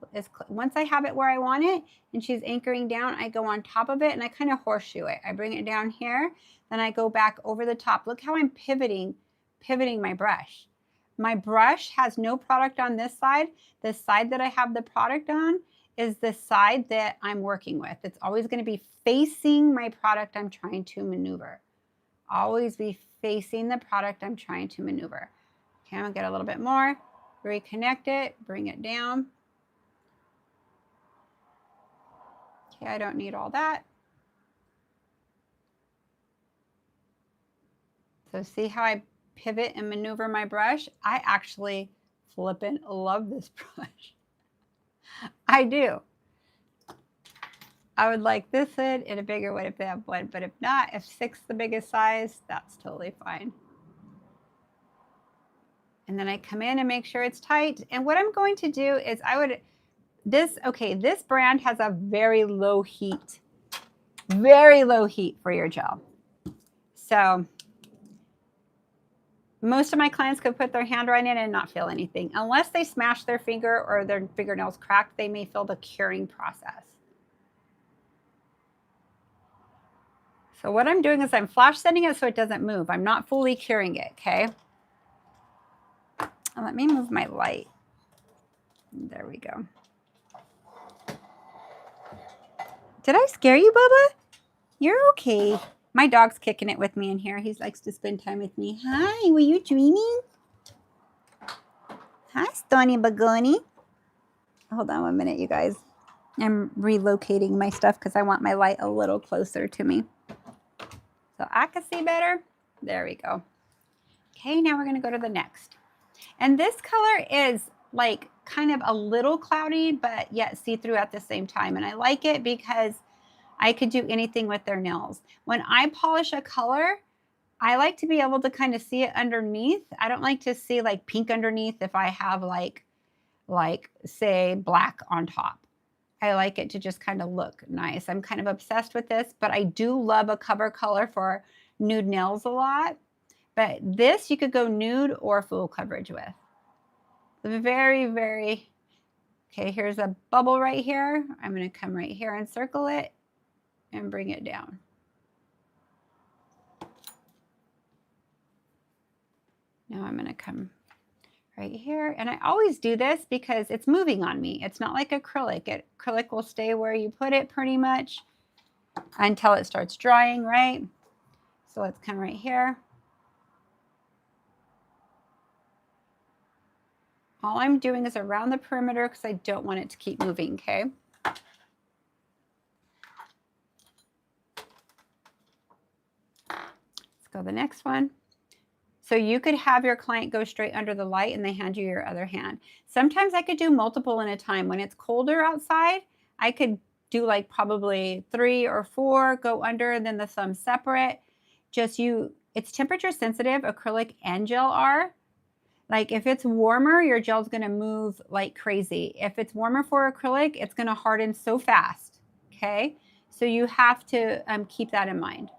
Once I have it where I want it and she's anchoring down, I go on top of it and I kind of horseshoe it. I bring it down here, then I go back over the top. Look how I'm pivoting my brush. My brush has no product on this side. The side that I have the product on is the side that I'm working with. It's always going to be facing my product I'm trying to maneuver. Always be facing the product I'm trying to maneuver. Okay, I'm going to get a little bit more, reconnect it, bring it down. Okay, I don't need all that. So see how I pivot and maneuver my brush? I actually flippin' love this brush. I do. I would like this hood in a bigger one if they have one, but if not, if 6 is the biggest size, that's totally fine. And then I come in and make sure it's tight. And what I'm going to do is this brand has a very low heat for your gel. So most of my clients could put their hand right in and not feel anything. Unless they smash their finger or their fingernails cracked, they may feel the curing process. So what I'm doing is I'm flash sanding it so it doesn't move. I'm not fully curing it, okay? And let me move my light. There we go. Did I scare you, Bubba? You're okay. My dog's kicking it with me in here. He likes to spend time with me. Hi, were you dreaming? Hi, Stony Bagoni. Hold on 1 minute, you guys. I'm relocating my stuff because I want my light a little closer to me, so I can see better. There we go. Okay, now we're going to go to the next. And this color is like kind of a little cloudy, but yet see-through at the same time. And I like it because I could do anything with their nails. When I polish a color, I like to be able to kind of see it underneath. I don't like to see like pink underneath if I have like say black on top. I like it to just kind of look nice. I'm kind of obsessed with this, but I do love a cover color for nude nails a lot. But this you could go nude or full coverage with. Very, very, okay, here's a bubble right here. I'm going to come right here and circle it and bring it down. Now I'm going to come right here. And I always do this because it's moving on me. It's not like acrylic. Acrylic will stay where you put it pretty much until it starts drying, right? So let's come right here. All I'm doing is around the perimeter because I don't want it to keep moving, okay? Let's go to the next one. So you could have your client go straight under the light and they hand you your other hand. Sometimes I could do multiple in a time. When it's colder outside, I could do like probably 3 or 4, go under and then the thumb separate. It's temperature sensitive, acrylic and gel are. Like if it's warmer, your gel's gonna move like crazy. If it's warmer for acrylic, it's gonna harden so fast, okay? So you have to keep that in mind.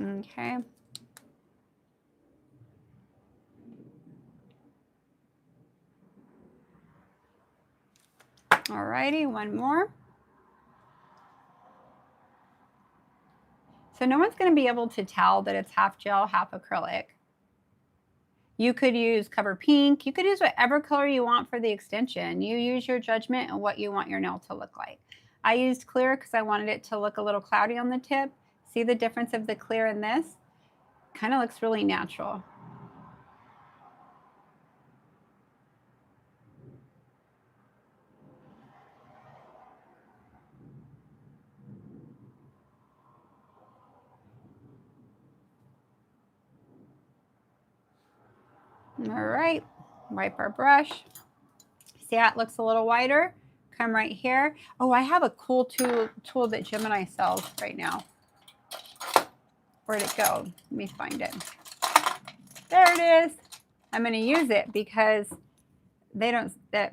Okay. Alrighty, one more. So no one's going to be able to tell that it's half gel, half acrylic. You could use Cover Pink. You could use whatever color you want for the extension. You use your judgment on what you want your nail to look like. I used clear because I wanted it to look a little cloudy on the tip. See the difference of the clear in this? Kind of looks really natural. All right, wipe our brush. See how it looks a little wider? Come right here. Oh, I have a cool tool that Gemini sells right now. Where'd it go? Let me find it. There it is. I'm going to use it because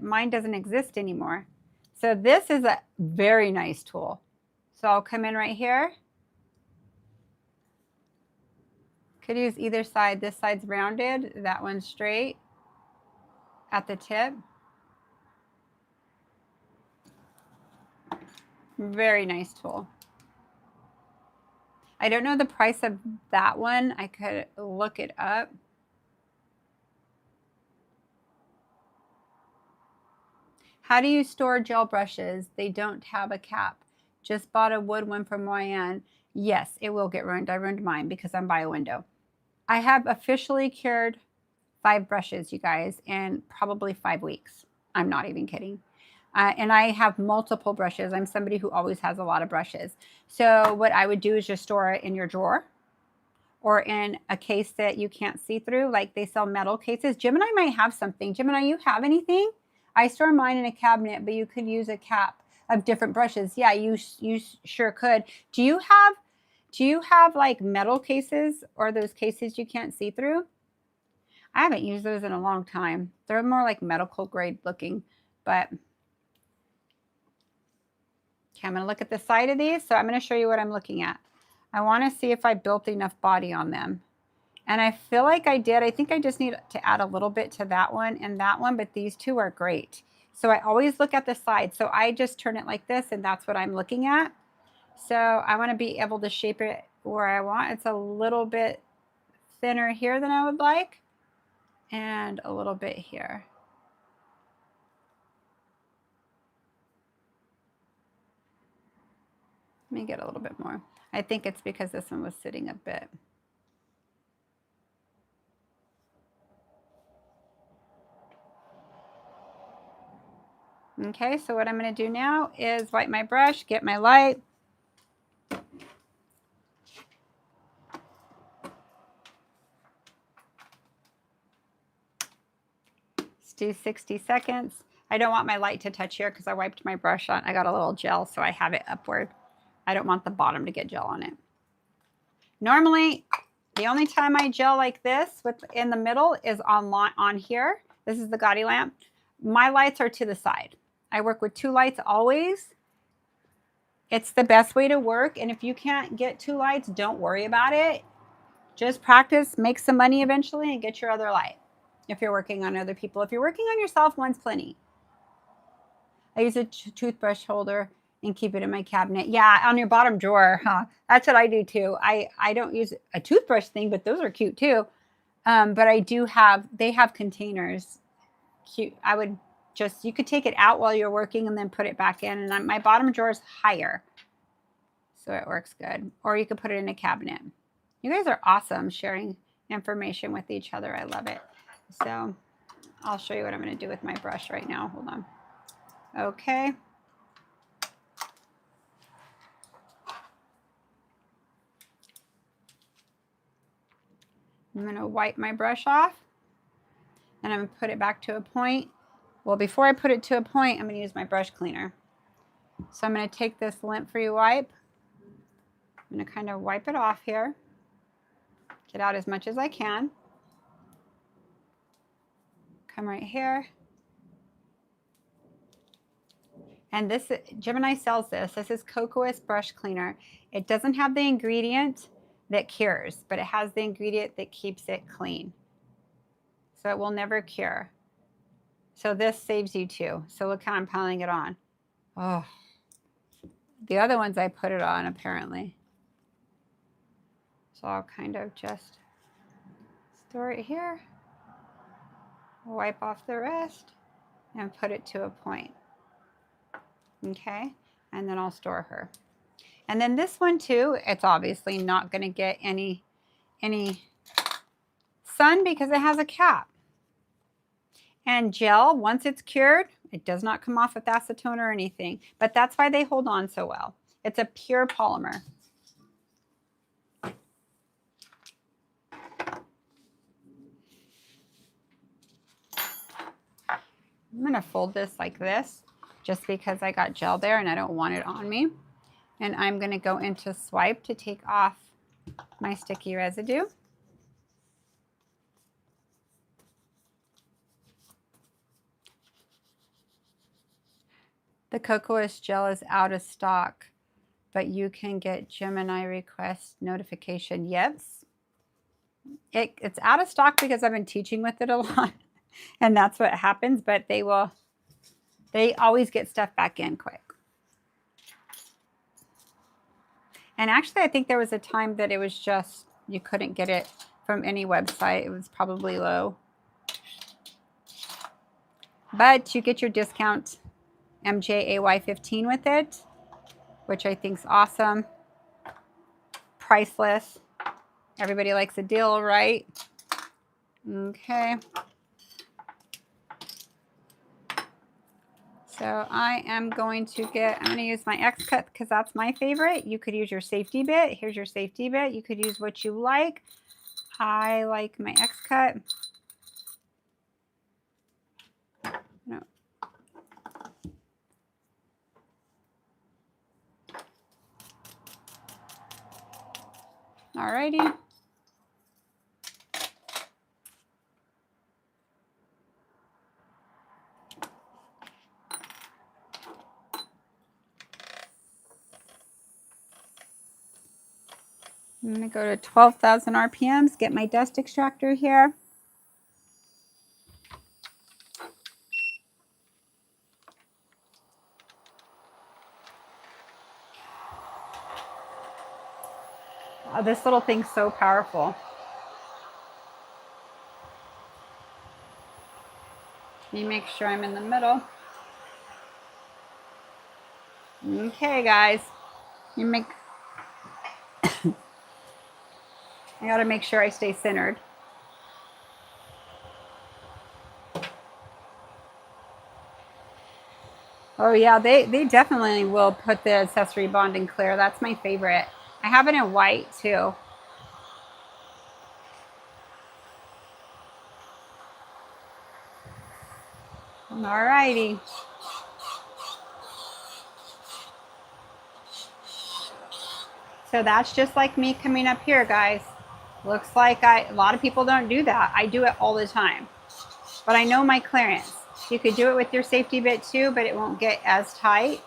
mine doesn't exist anymore. So this is a very nice tool. So I'll come in right here. Could use either side. This side's rounded, that one's straight at the tip. Very nice tool. I don't know the price of that one. I could look it up. How do you store gel brushes? They don't have a cap. Just bought a wood one from YN. Yes, it will get ruined. I ruined mine because I'm by a window. I have officially cured 5 brushes, you guys, in probably 5 weeks. I'm not even kidding. And I have multiple brushes. I'm somebody who always has a lot of brushes. So what I would do is just store it in your drawer or in a case that you can't see through. Like they sell metal cases. Gemini might have something. Gemini, you have anything? I store mine in a cabinet, but you could use a cap of different brushes. Yeah, you sure could. Do you have like metal cases or those cases you can't see through? I haven't used those in a long time. They're more like medical grade looking, but okay, I'm going to look at the side of these. So I'm going to show you what I'm looking at. I want to see if I built enough body on them. And I feel like I did. I think I just need to add a little bit to that one and that one, but these two are great. So I always look at the side. So I just turn it like this, and that's what I'm looking at. So I want to be able to shape it where I want. It's a little bit thinner here than I would like, and a little bit here. Let me get a little bit more. I think it's because this one was sitting a bit. Okay, so what I'm going to do now is wipe my brush, get my light. Let's do 60 seconds. I don't want my light to touch here because I wiped my brush on. I got a little gel, so I have it upward. I don't want the bottom to get gel on it. Normally, the only time I gel like this in the middle is on here. This is the Goldie lamp. My lights are to the side. I work with 2 lights always. It's the best way to work. And if you can't get 2 lights, don't worry about it. Just practice, make some money eventually, and get your other light. If you're working on other people. If you're working on yourself, one's plenty. I use a toothbrush holder and keep it in my cabinet. Yeah, on your bottom drawer, huh? That's what I do too. I don't use a toothbrush thing, but those are cute too. But I do have, they have containers. Cute. I would just, you could take it out while you're working and then put it back in. And my bottom drawer is higher, so it works good. Or you could put it in a cabinet. You guys are awesome sharing information with each other. I love it. So I'll show you what I'm going to do with my brush right now. Hold on. Okay. I'm going to wipe my brush off, and I'm going to put it back to a point. Well, before I put it to a point, I'm going to use my brush cleaner. So I'm going to take this lint-free wipe. I'm going to kind of wipe it off here. Get out as much as I can. Come right here. And this, Gemini sells this. This is Cocoa's brush cleaner. It doesn't have the ingredient that cures, but it has the ingredient that keeps it clean. So it will never cure. So this saves you too. So look how I'm piling it on. Oh, the other ones I put it on apparently. So I'll kind of just store it here, wipe off the rest, and put it to a point. Okay, and then I'll store her. And then this one too, it's obviously not going to get any sun because it has a cap. And gel, once it's cured, it does not come off with acetone or anything. But that's why they hold on so well. It's a pure polymer. I'm going to fold this like this just because I got gel there and I don't want it on me. And I'm going to go into swipe to take off my sticky residue. The Cocoa's gel is out of stock, but you can get Gemini request notification. Yes, it's out of stock because I've been teaching with it a lot, and that's what happens. But they always get stuff back in quick. And actually, I think there was a time that it was just, you couldn't get it from any website. It was probably low. But you get your discount MJAY15 with it, which I think is awesome. Priceless. Everybody likes a deal, right? Okay. So I am going to use my X cut because that's my favorite. You could use your safety bit. Here's your safety bit. You could use what you like. I like my X cut. No. Alrighty. I'm going to go to 12,000 RPMs, get my dust extractor here. Oh, this little thing's so powerful. Let me make sure I'm in the middle. Okay, guys. I gotta make sure I stay centered. Oh yeah, they definitely will put the accessory bond in clear. That's my favorite. I have it in white too. Alrighty. So that's just like me coming up here, guys. Looks like a lot of people don't do that. I do it all the time. But I know my clearance. You could do it with your safety bit too, but it won't get as tight.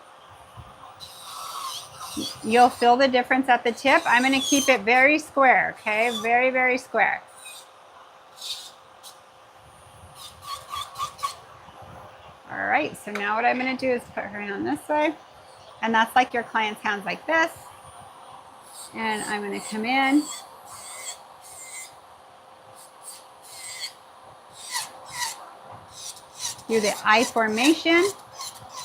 You'll feel the difference at the tip. I'm going to keep it very square, okay? Very, very square. All right, so now what I'm going to do is put her on this side. And that's like your client's hands like this. And I'm going to come in. Do the eye formation.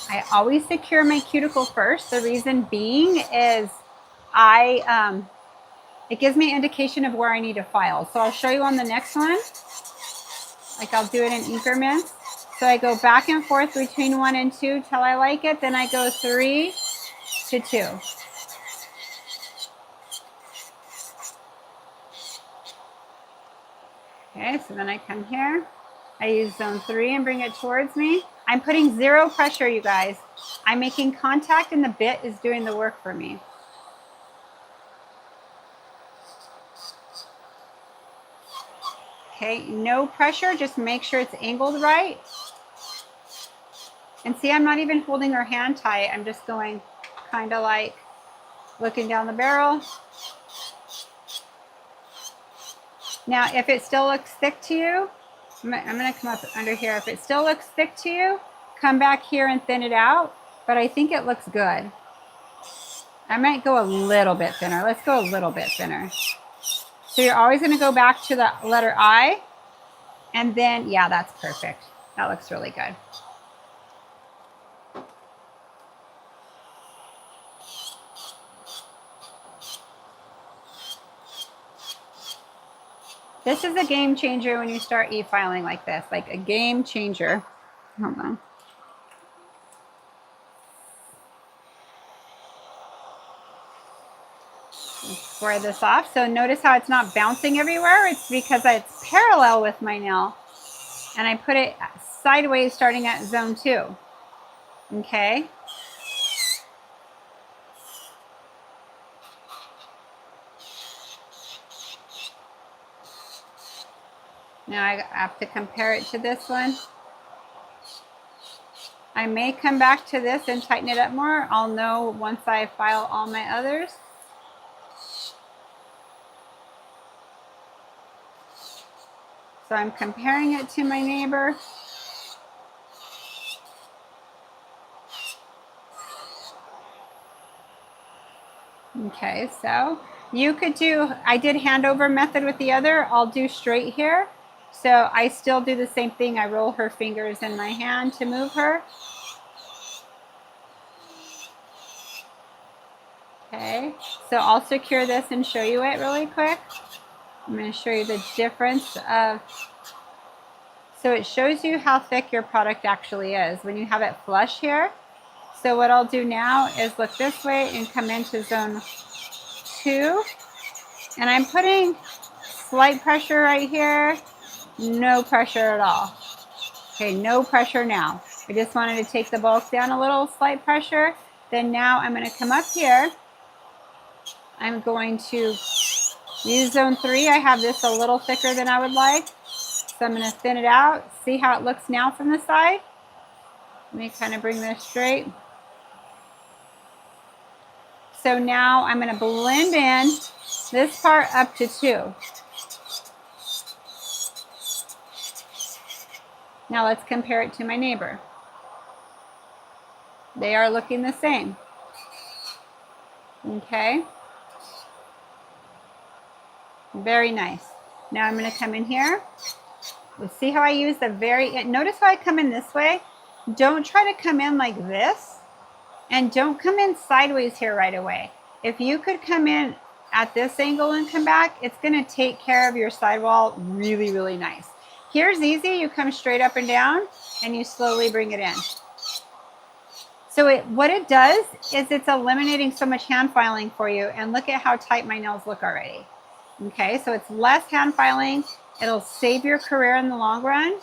I always secure my cuticle first. The reason being is it gives me an indication of where I need to file. So I'll show you on the next one. Like I'll do it in increments. So I go back and forth between 1 and 2 till I like it. Then I go 3 to 2. Okay, so then I come here. I use zone 3 and bring it towards me. I'm putting 0 pressure, you guys. I'm making contact and the bit is doing the work for me. Okay, no pressure, just make sure it's angled right. And see, I'm not even holding her hand tight. I'm just going kind of like looking down the barrel. Now, if it still looks thick to you, I'm going to come up under here. If it still looks thick to you, come back here and thin it out. But I think it looks good. I might go a little bit thinner. Let's go a little bit thinner. So you're always going to go back to the letter I. And then, yeah, that's perfect. That looks really good. This is a game changer when you start e-filing like this, like a game changer. Hold on. Square this off. So notice how it's not bouncing everywhere. It's because it's parallel with my nail. And I put it sideways starting at zone 2. Okay. Now I have to compare it to this one. I may come back to this and tighten it up more. I'll know once I file all my others. So I'm comparing it to my neighbor. Okay, so you could do, I did handover method with the other. I'll do straight here. So I still do the same thing. I roll her fingers in my hand to move her. Okay, so I'll secure this and show you it really quick. I'm going to show you the difference of, so it shows you how thick your product actually is when you have it flush here. So what I'll do now is look this way and come into zone 2. And I'm putting slight pressure right here, no pressure at all. Okay, no pressure now. I just wanted to take the bulk down a little, slight pressure. Then now I'm going to come up here. I'm going to use zone 3. I have this a little thicker than I would like. So I'm going to thin it out. See how it looks now from the side? Let me kind of bring this straight. So now I'm going to blend in this part up to 2. Now let's compare it to my neighbor. They are looking the same. Okay. Very nice. Now I'm going to come in here. Let's see how I use the notice how I come in this way. Don't try to come in like this, and don't come in sideways here right away. If you could come in at this angle and come back, it's going to take care of your sidewall really, really nice. Here's easy. You come straight up and down, and you slowly bring it in. So what it does is it's eliminating so much hand filing for you, and look at how tight my nails look already. Okay, so it's less hand filing. It'll save your career in the long run.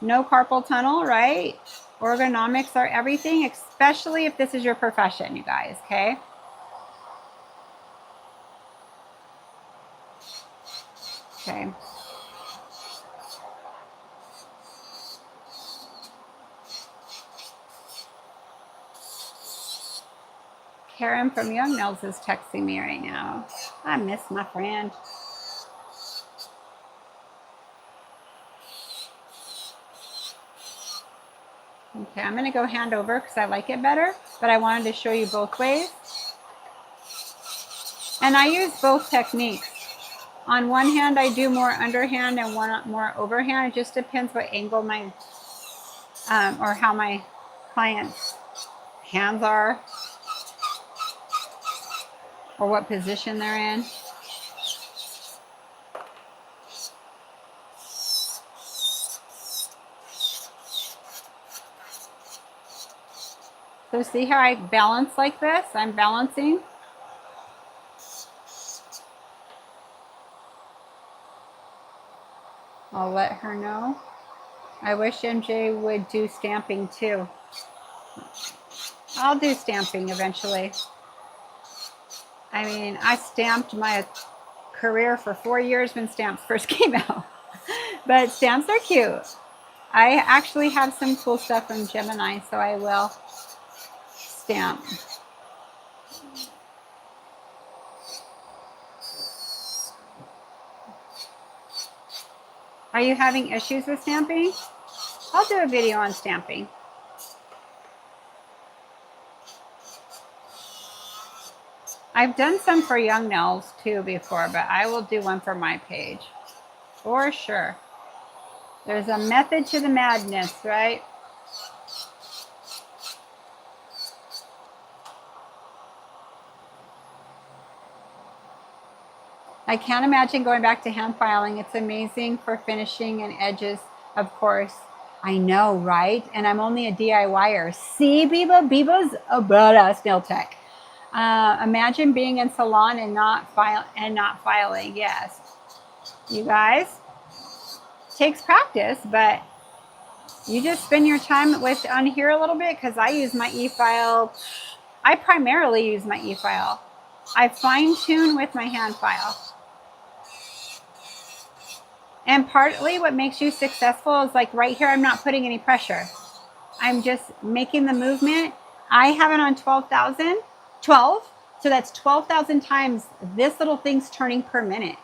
No carpal tunnel, right? Ergonomics are everything, especially if this is your profession, you guys, okay? Okay. Karen from Young Nails is texting me right now. I miss my friend. Okay, I'm going to go hand over because I like it better, but I wanted to show you both ways. And I use both techniques. On one hand, I do more underhand and one more overhand. It just depends what angle my, or how my client's hands are, or what position they're in. So see how I balance like this? I'm balancing. I'll let her know. I wish MJ would do stamping too. I'll do stamping eventually. I mean, I stamped my career for 4 years when stamps first came out. But stamps are cute. I actually have some cool stuff from Gemini, so I will stamp. Are you having issues with stamping? I'll do a video on stamping. I've done some for Young Nails too before, but I will do one for my page. For sure. There's a method to the madness, right? I can't imagine going back to hand filing. It's amazing for finishing and edges, of course. I know, right? And I'm only a DIYer. See, Biba? Biba's a badass nail tech. Imagine being in salon and not filing. Yes, you guys. Takes practice, but you just spend your time on here a little bit, because I use my e-file. I primarily use my e-file. I fine-tune with my hand file. And partly what makes you successful is like right here, I'm not putting any pressure. I'm just making the movement. I have it on 12,000, 12. So that's 12,000 times this little thing's turning per minute.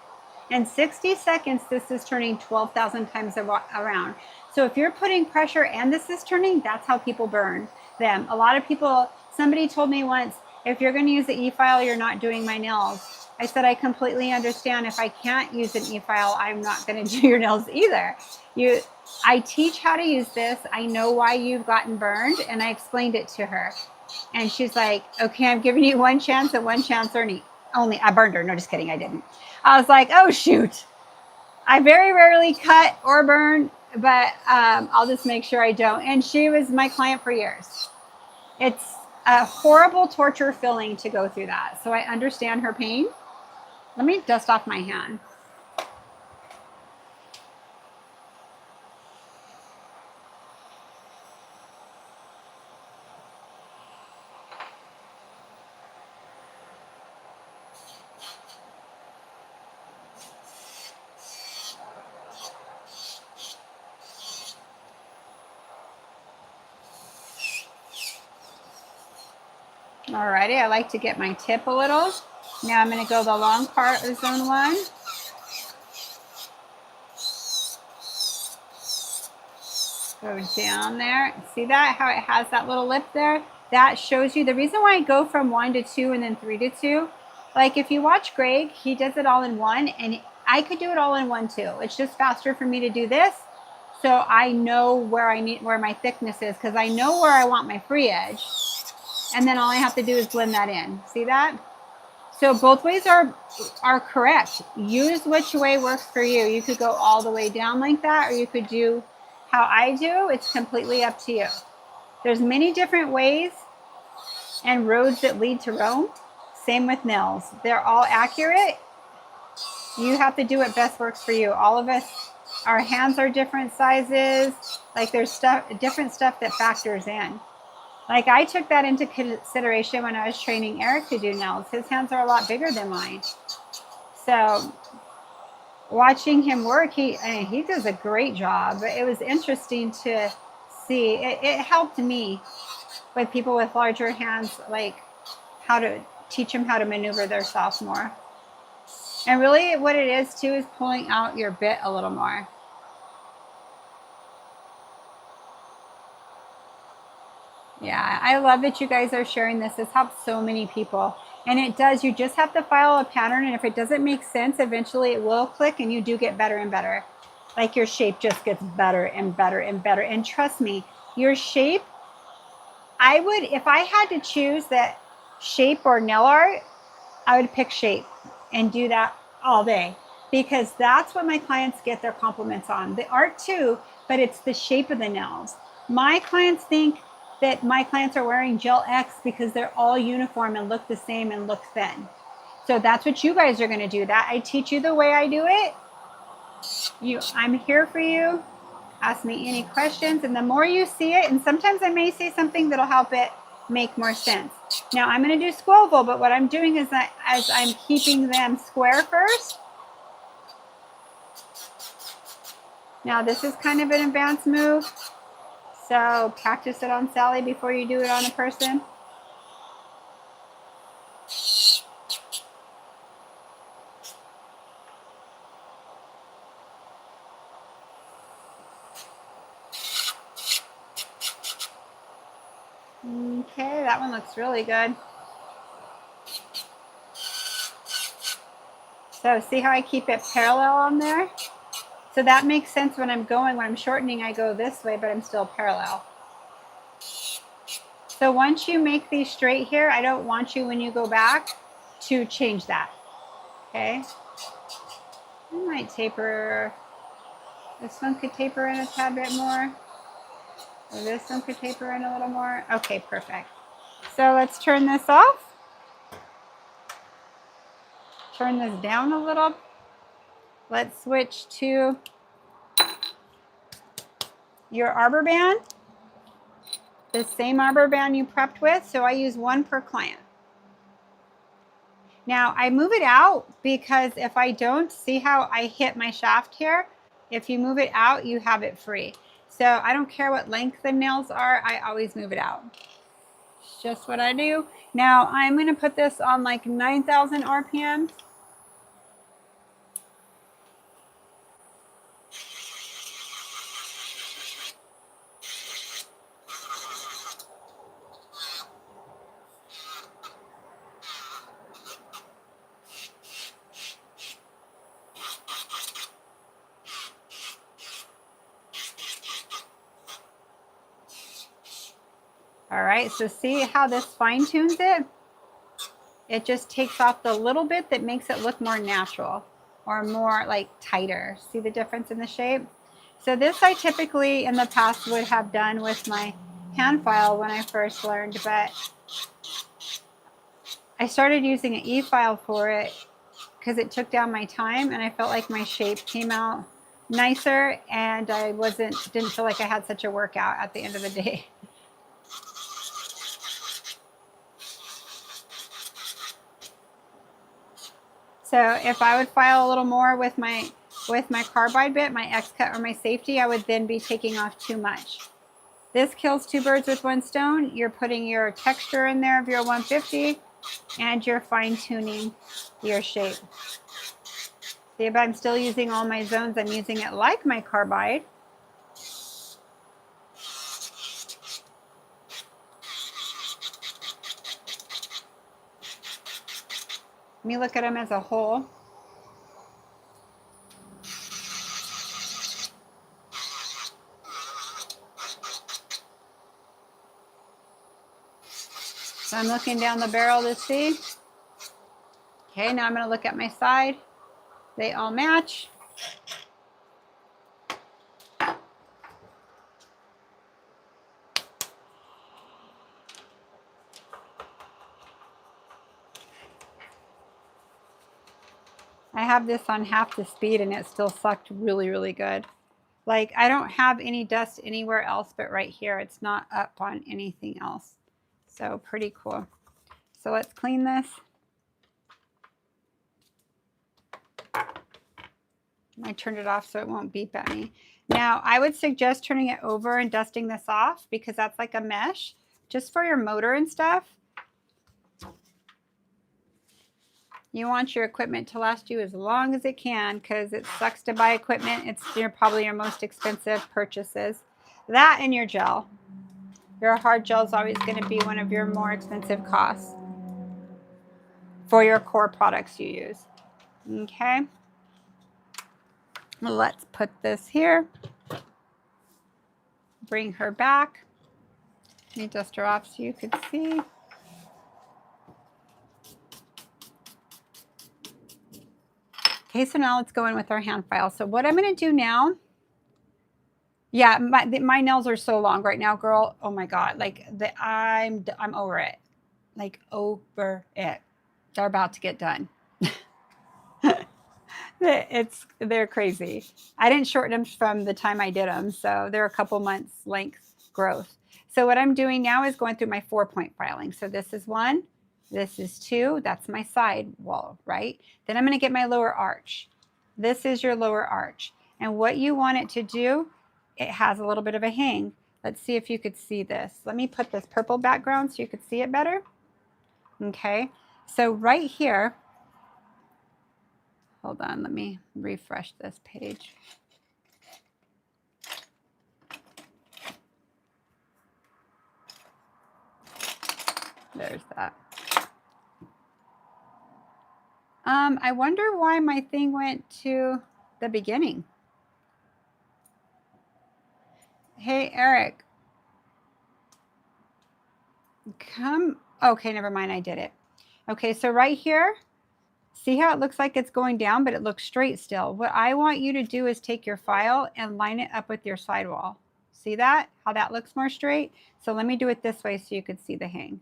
In 60 seconds, this is turning 12,000 times around. So if you're putting pressure and this is turning, that's how people burn them. A lot of people, somebody told me once, if you're going to use the e-file, you're not doing my nails. I said, I completely understand. If I can't use an e-file, I'm not going to do your nails either. I teach how to use this. I know why you've gotten burned, and I explained it to her. And she's like, okay, I'm giving you one chance and one chance only. I burned her. No, just kidding. I didn't. I was like, oh, shoot. I very rarely cut or burn, but I'll just make sure I don't. And she was my client for years. It's a horrible torture feeling to go through that. So I understand her pain. Let me dust off my hand. Alrighty, I like to get my tip a little. Now I'm going to go the long part of zone 1. Go down there. See that? How it has that little lip there? That shows you the reason why I go from 1 to 2 and then 3 to 2. Like if you watch Greg, he does it all in 1, and I could do it all in 1 too. It's just faster for me to do this. So I know where my thickness is, because I know where I want my free edge. And then all I have to do is blend that in. See that? So both ways are correct. Use which way works for you. You could go all the way down like that, or you could do how I do. It's completely up to you. There's many different ways and roads that lead to Rome. Same with nails. They're all accurate. You have to do what best works for you. All of us, our hands are different sizes. Like there's different stuff that factors in. Like I took that into consideration when I was training Eric to do nails. His hands are a lot bigger than mine. So watching him work, he does a great job. But it was interesting to see. It helped me with people with larger hands, like how to teach them how to maneuver themselves more. And really what it is too is pulling out your bit a little more. Yeah, I love that you guys are sharing this. This helps so many people. And it does. You just have to follow a pattern. And if it doesn't make sense, eventually it will click and you do get better and better. Like your shape just gets better and better and better. And trust me, your shape, I would, if I had to choose that shape or nail art, I would pick shape and do that all day. Because that's what my clients get their compliments on. The art too, but it's the shape of the nails. My clients think that my clients are wearing Gel X because they're all uniform and look the same and look thin. So that's what you guys are going to do. That I teach you the way I do it. I'm here for you. Ask me any questions, and the more you see it, and sometimes I may say something that'll help it make more sense. Now I'm going to do squoval, but what I'm doing is that as I'm keeping them square first. Now this is kind of an advanced move. So practice it on Sally before you do it on a person. Okay, that one looks really good. So see how I keep it parallel on there? So that makes sense when I'm shortening, I go this way, but I'm still parallel. So once you make these straight here, I don't want you when you go back to change that. Okay? I might taper. This one could taper in a tad bit more. Or this one could taper in a little more. Okay, perfect. So let's turn this off. Turn this down a little. Let's switch to your arbor band. The same arbor band you prepped with. So I use one per client. Now I move it out because if I don't, see how I hit my shaft here? If you move it out, you have it free. So I don't care what length the nails are, I always move it out. It's just what I do. Now I'm going to put this on like 9,000 RPM. All right, so see how this fine tunes it? It just takes off the little bit that makes it look more natural or more like tighter. See the difference in the shape? So this I typically in the past would have done with my hand file when I first learned, but I started using an e-file for it because it took down my time and I felt like my shape came out nicer and I didn't feel like I had such a workout at the end of the day. So if I would file a little more with my carbide bit, my X-cut or my safety, I would then be taking off too much. This kills two birds with one stone. You're putting your texture in there of your 150 and you're fine tuning your shape. See, but I'm still using all my zones. I'm using it like my carbide. Let me look at them as a whole. So I'm looking down the barrel to see. Okay, now I'm going to look at my side. They all match. I have this on half the speed and it still sucked really, really good. Like, I don't have any dust anywhere else but right here. It's not up on anything else. So pretty cool. So let's clean this. I turned it off so it won't beep at me. Now, I would suggest turning it over and dusting this off because that's like a mesh, just for your motor and stuff. You want your equipment to last you as long as it can because it sucks to buy equipment. It's probably your most expensive purchases. That and your gel. Your hard gel is always going to be one of your more expensive costs for your core products you use. Okay. Let's put this here. Bring her back. Let me dust her off so you could see. Okay, so now let's go in with our hand file. So what I'm going to do now, yeah, my nails are so long right now, girl. Oh my God, like I'm over it, like over it. They're about to get done. They're crazy. I didn't shorten them from the time I did them, so they're a couple months length growth. So what I'm doing now is going through my 4-point filing. So this is 1, this is 2, that's my side wall, right? Then I'm going to get my lower arch. This is your lower arch. And what you want it to do, it has a little bit of a hang. Let's see if you could see this. Let me put this purple background so you could see it better. Okay, so right here, hold on, let me refresh this page. There's that. I wonder why my thing went to the beginning. Hey, Eric. Come. Okay, never mind. I did it. Okay, so right here, see how it looks like it's going down, but it looks straight still. What I want you to do is take your file and line it up with your sidewall. See that? How that looks more straight? So let me do it this way so you could see the hang.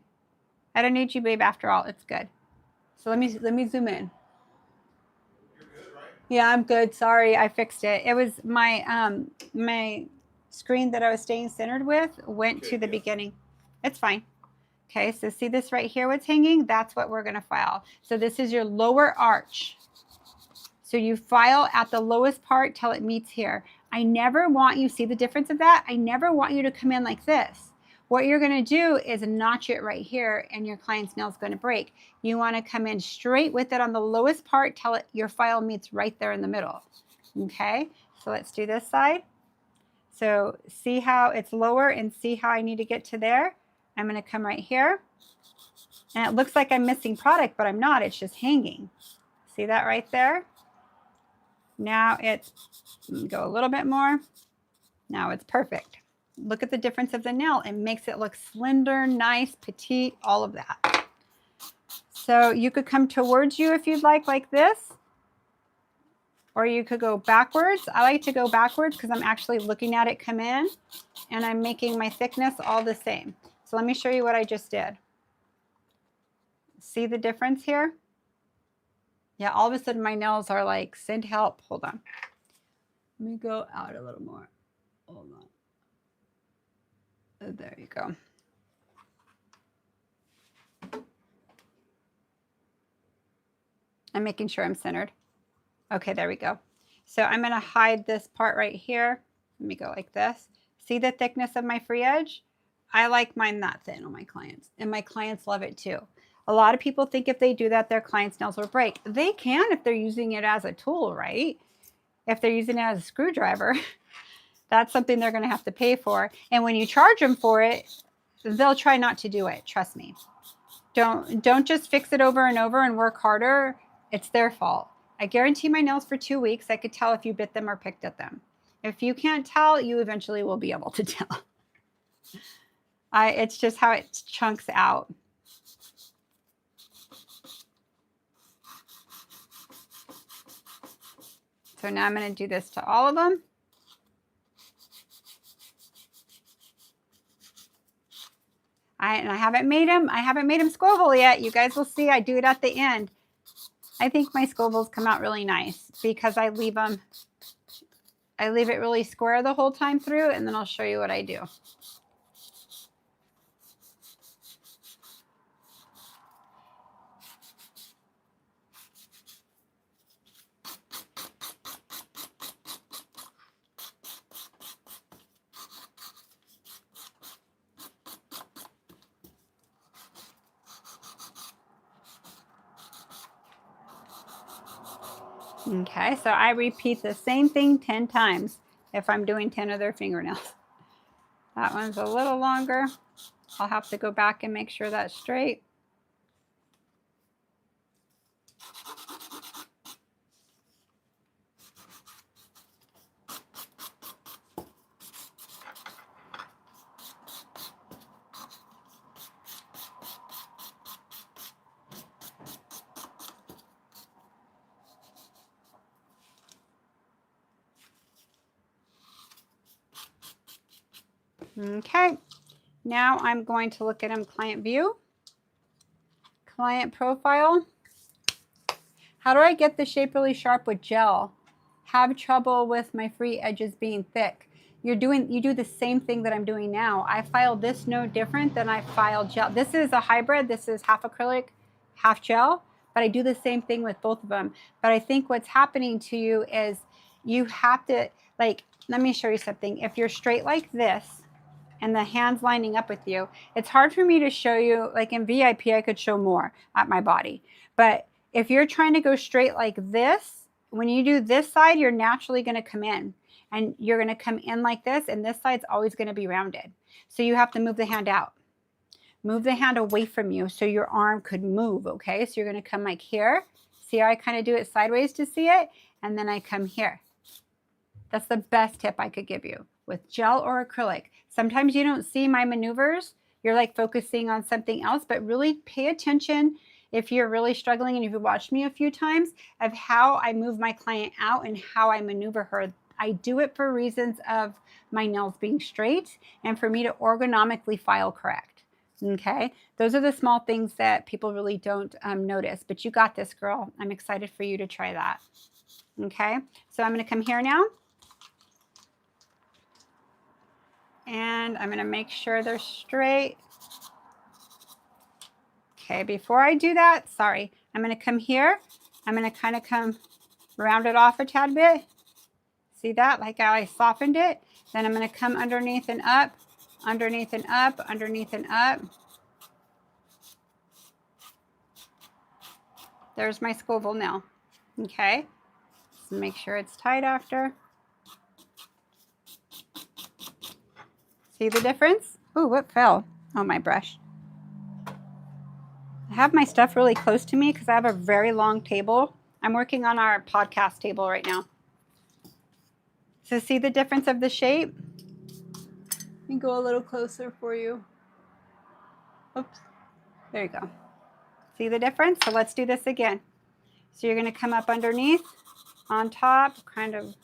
I don't need you, babe, after all. It's good. So let me zoom in. You're good, right? Yeah, I'm good. Sorry, I fixed it. It was my my screen that I was staying centered with went to the beginning. It's fine. Okay, so see this right here, what's hanging? That's what we're gonna file. So this is your lower arch. So you file at the lowest part till it meets here. I never want you, see the difference of that? I never want you to come in like this. What you're gonna do is notch it right here and your client's nail is gonna break. You wanna come in straight with it on the lowest part till your file meets right there in the middle. Okay, so let's do this side. So see how it's lower and see how I need to get to there? I'm gonna come right here. And it looks like I'm missing product, but I'm not, it's just hanging. See that right there? Now it's, go a little bit more. Now it's perfect. Look at the difference of the nail. It makes it look slender, nice, petite, all of that. So you could come towards you if you'd like this. Or you could go backwards. I like to go backwards because I'm actually looking at it come in and I'm making my thickness all the same. So let me show you what I just did. See the difference here? Yeah, all of a sudden my nails are like, send help. Hold on. Let me go out a little more. Hold on. There you go. I'm making sure I'm centered. Okay, there we go. So I'm going to hide this part right here. Let me go like this. See the thickness of my free edge? I like mine that thin on my clients, and my clients love it too. A lot of people think if they do that, their clients' nails will break. They can if they're using it as a tool, right? If they're using it as a screwdriver, that's something they're going to have to pay for. And when you charge them for it, they'll try not to do it. Trust me. Don't just fix it over and over and work harder. It's their fault. I guarantee my nails for 2 weeks, I could tell if you bit them or picked at them. If you can't tell, you eventually will be able to tell. It's just how it chunks out. So now I'm going to do this to all of them. I haven't made them scoval yet. You guys will see I do it at the end. I think my scovals come out really nice because I leave it really square the whole time through, and then I'll show you what I do. Okay, so I repeat the same thing 10 times if I'm doing 10 of their fingernails. That one's a little longer. I'll have to go back and make sure that's straight. Okay, now I'm going to look at them client view, client profile. How do I get the shape really sharp with gel? Have trouble with my free edges being thick. You do the same thing that I'm doing now. I file this no different than I file gel. This is a hybrid. This is half acrylic, half gel, but I do the same thing with both of them. But I think what's happening to you is you have to, like, let me show you something. If you're straight like this, and the hands lining up with you, it's hard for me to show you. Like in VIP, I could show more at my body. But if you're trying to go straight like this, when you do this side, you're naturally going to come in. And you're going to come in like this, and this side's always going to be rounded. So you have to move the hand out. Move the hand away from you so your arm could move, okay? So you're going to come like here. See how I kind of do it sideways to see it? And then I come here. That's the best tip I could give you with gel or acrylic. Sometimes you don't see my maneuvers. You're like focusing on something else, but really pay attention if you're really struggling and if you've watched me a few times of how I move my client out and how I maneuver her. I do it for reasons of my nails being straight and for me to ergonomically file correct. Okay, those are the small things that people really don't notice, but you got this, girl. I'm excited for you to try that. Okay, so I'm going to come here now. And I'm going to make sure they're straight. Okay, before I do that, sorry, I'm going to come here. I'm going to kind of come round it off a tad bit. See that? Like how I softened it. Then I'm going to come underneath and up, underneath and up, underneath and up. There's my scoval nail. Okay, so make sure it's tight after. See the difference? Ooh, what fell? Oh, my brush. I have my stuff really close to me because I have a very long table. I'm working on our podcast table right now. So see the difference of the shape? Let me go a little closer for you. Oops. There you go. See the difference? So let's do this again. So you're going to come up underneath, on top, kind of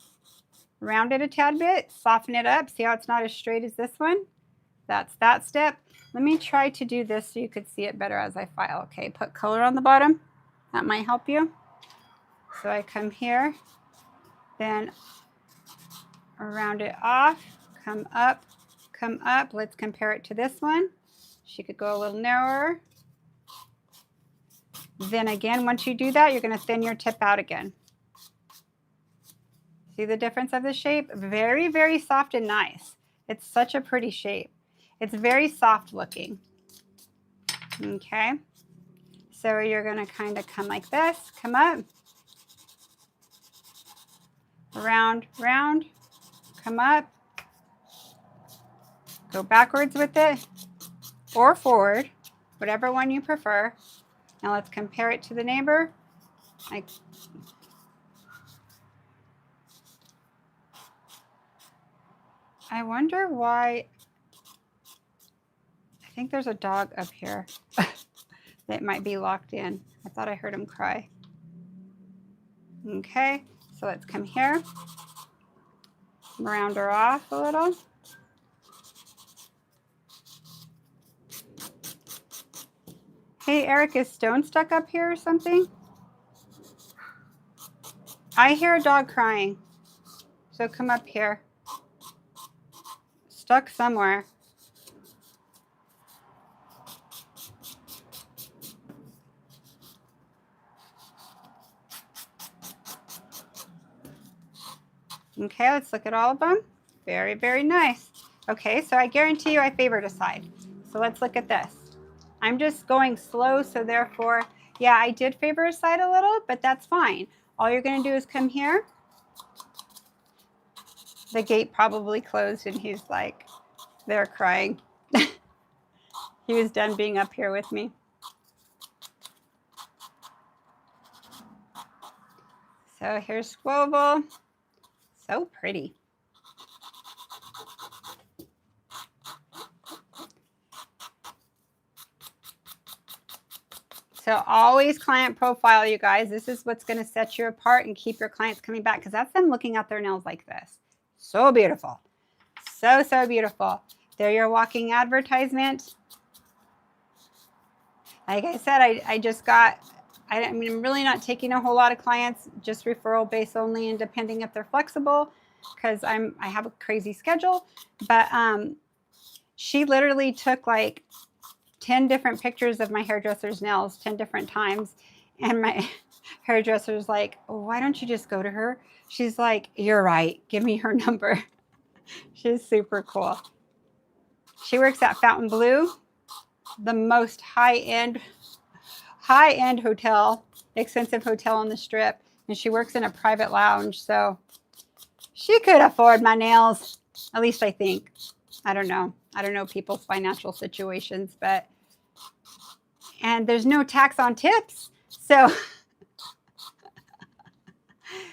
round it a tad bit, soften it up. See how it's not as straight as this one? That's that step. Let me try to do this so you could see it better as I file. Okay, put color on the bottom. That might help you. So I come here, then round it off, come up, come up. Let's compare it to this one. She could go a little narrower. Then again, once you do that, you're going to thin your tip out again. See the difference of the shape? Very, very soft and nice. It's such a pretty shape. It's very soft looking. Okay. So you're going to kind of come like this, come up, round, round, come up, go backwards with it or forward, whatever one you prefer. Now let's compare it to the neighbor. I wonder why. I think there's a dog up here that might be locked in. I thought I heard him cry. Okay, so let's come here, round her off a little. Hey, Eric, is Stone stuck up here or something? I hear a dog crying, so come up here. Stuck somewhere. Okay, let's look at all of them. Very, very nice. Okay, so I guarantee you I favored a side. So let's look at this. I'm just going slow, so therefore, yeah, I did favor a side a little, but that's fine. All you're going to do is come here. The gate probably closed, and he's like, they're crying. He was done being up here with me. So here's Squoval. So pretty. So always client profile, you guys. This is what's going to set you apart and keep your clients coming back, because that's them looking at their nails like this. So beautiful. So, so beautiful. There, your walking advertisement. Like I said, I just got, I mean, I'm really not taking a whole lot of clients, just referral based only, and depending if they're flexible, because I have a crazy schedule. But she literally took like 10 different pictures of my hairdresser's nails 10 different times. And my hairdresser's like, oh, why don't you just go to her? She's like, you're right. Give me her number. She's super cool. She works at Fontainebleau, the most high-end hotel, expensive hotel on the Strip. And she works in a private lounge. So she could afford my nails. At least I think. I don't know. I don't know people's financial situations, but, and there's no tax on tips. So,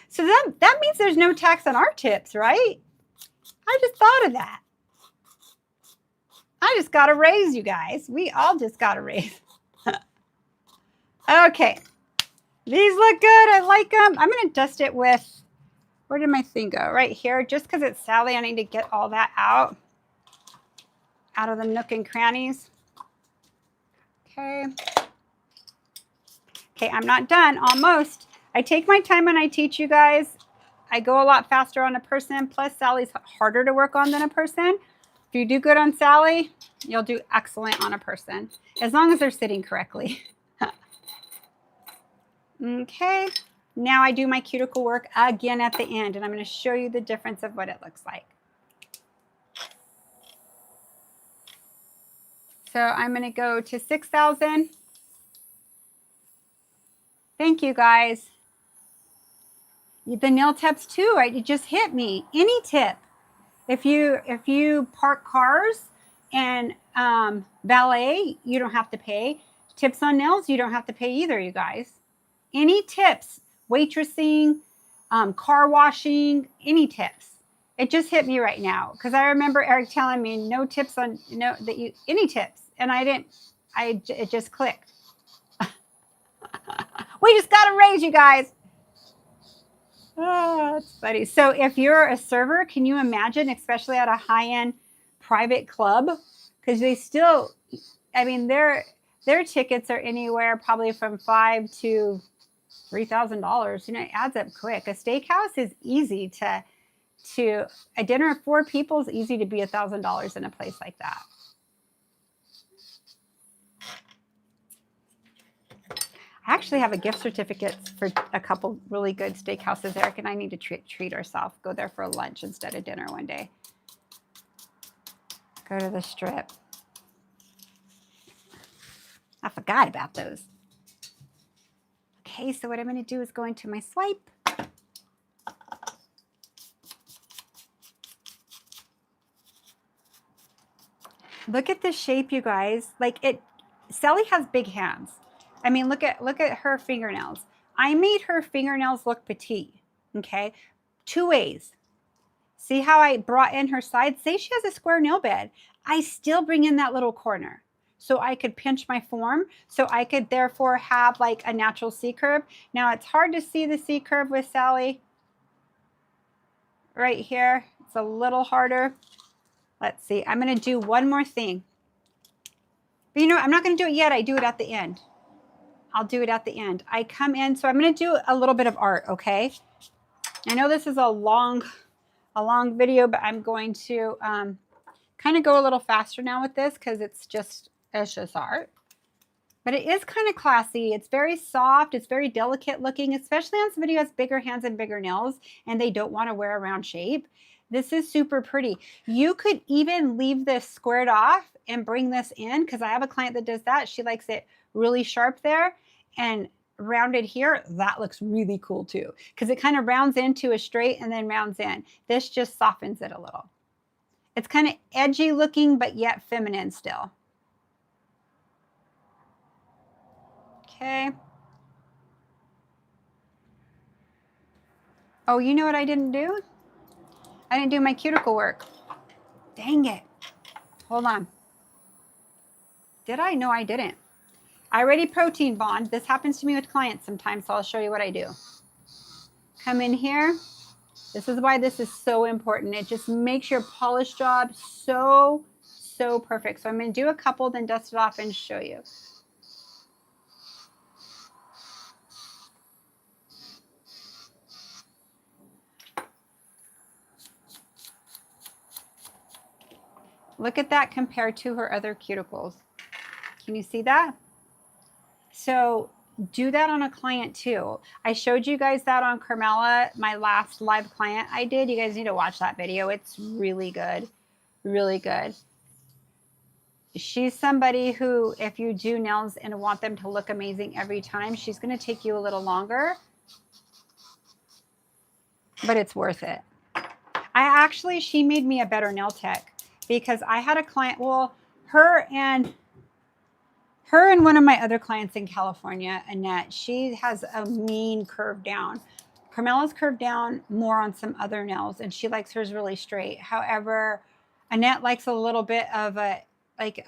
so that means there's no tax on our tips, right? I just thought of that. I just got a raise, you guys. We all just got a raise. Okay. These look good. I like them. I'm going to dust it with, where did my thing go? Right here. Just because it's Sally, I need to get all that out of the nook and crannies. Okay. Okay, I'm not done. Almost. I take my time when I teach you guys. I go a lot faster on a person. Plus, Sally's harder to work on than a person. If you do good on Sally, you'll do excellent on a person, as long as they're sitting correctly. Okay. Now I do my cuticle work again at the end, and I'm going to show you the difference of what it looks like. So I'm going to go to 6,000. Thank you, guys. The nail tips too, right? It just hit me. Any tip. If you park cars and valet, you don't have to pay. Tips on nails, you don't have to pay either, you guys. Any tips, waitressing, car washing, any tips. It just hit me right now because I remember Eric telling me no tips on any tips, and it just clicked. We just got a raise, you guys. Oh, that's funny. So if you're a server, can you imagine, especially at a high-end private club, because they still, I mean, their tickets are anywhere probably from $5,000 to $3,000. You know, it adds up quick. A steakhouse is easy to a dinner of 4 people is easy to be $1,000 in a place like that. I actually have a gift certificate for a couple really good steakhouses, Eric, and I need to treat ourselves. Go there for lunch instead of dinner one day. Go to the strip. I forgot about those. Okay, so what I'm going to do is go into my swipe. Look at the shape, you guys. Like it, Sally has big hands. I mean, look at her fingernails. I made her fingernails look petite, okay? 2 ways. See how I brought in her side? Say she has a square nail bed. I still bring in that little corner so I could pinch my form, so I could therefore have like a natural C-curve. Now it's hard to see the C-curve with Sally right here. It's a little harder. Let's see. I'm going to do one more thing. But you know, I'm not going to do it yet. I do it at the end. I'll do it at the end. I come in, so I'm going to do a little bit of art, okay? I know this is a long video, but I'm going to kind of go a little faster now with this because it's just art. But it is kind of classy. It's very soft. It's very delicate looking, especially on somebody who has bigger hands and bigger nails and they don't want to wear a round shape. This is super pretty. You could even leave this squared off and bring this in because I have a client that does that. She likes it really sharp there and rounded here. That looks really cool too because it kind of rounds into a straight and then rounds in. This just softens it a little. It's kind of edgy looking, but yet feminine still. Okay. Oh, you know what I didn't do? I didn't do my cuticle work. Dang it. Hold on. Did I? No, I didn't. I already protein bond. This happens to me with clients sometimes, so I'll show you what I do. Come in here. This is why this is so important. It just makes your polish job so perfect. So I'm going to do a couple, then dust it off and show you. Look at that compared to her other cuticles. Can you see that? So do that on a client too. I showed you guys that on Carmela, my last live client I did. You guys need to watch that video. It's really good. Really good. She's somebody who, if you do nails and want them to look amazing every time, she's going to take you a little longer, but it's worth it. She made me a better nail tech because I had a client, well, her and one of my other clients in California, Annette, she has a mean curve down. Carmela's curved down more on some other nails, and she likes hers really straight. However, Annette likes a little bit of a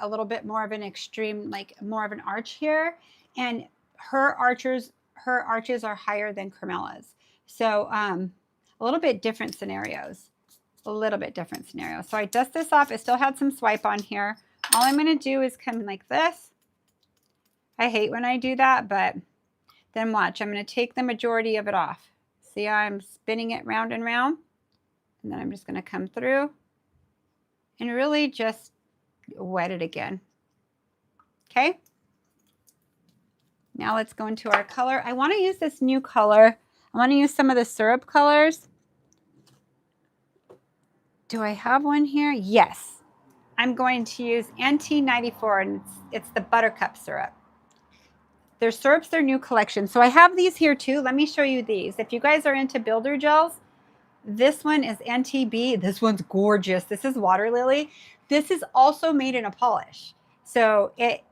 little bit more of an extreme, like more of an arch here, and her arches are higher than Carmela's. So a little bit different scenarios. A little bit different scenario. So I dust this off. It still had some swipe on here. All I'm going to do is come in like this. I hate when I do that, but then watch. I'm going to take the majority of it off. See how I'm spinning it round and round? And then I'm just going to come through and really just wet it again. Okay? Now let's go into our color. I want to use this new color. I want to use some of the syrup colors. Do I have one here? Yes. I'm going to use NT94, and it's the Buttercup syrup. Their syrups, their new collection. So I have these here too. Let me show you these. If you guys are into builder gels, this one is NTB. This one's gorgeous. This is Water Lily. This is also made in a polish. So it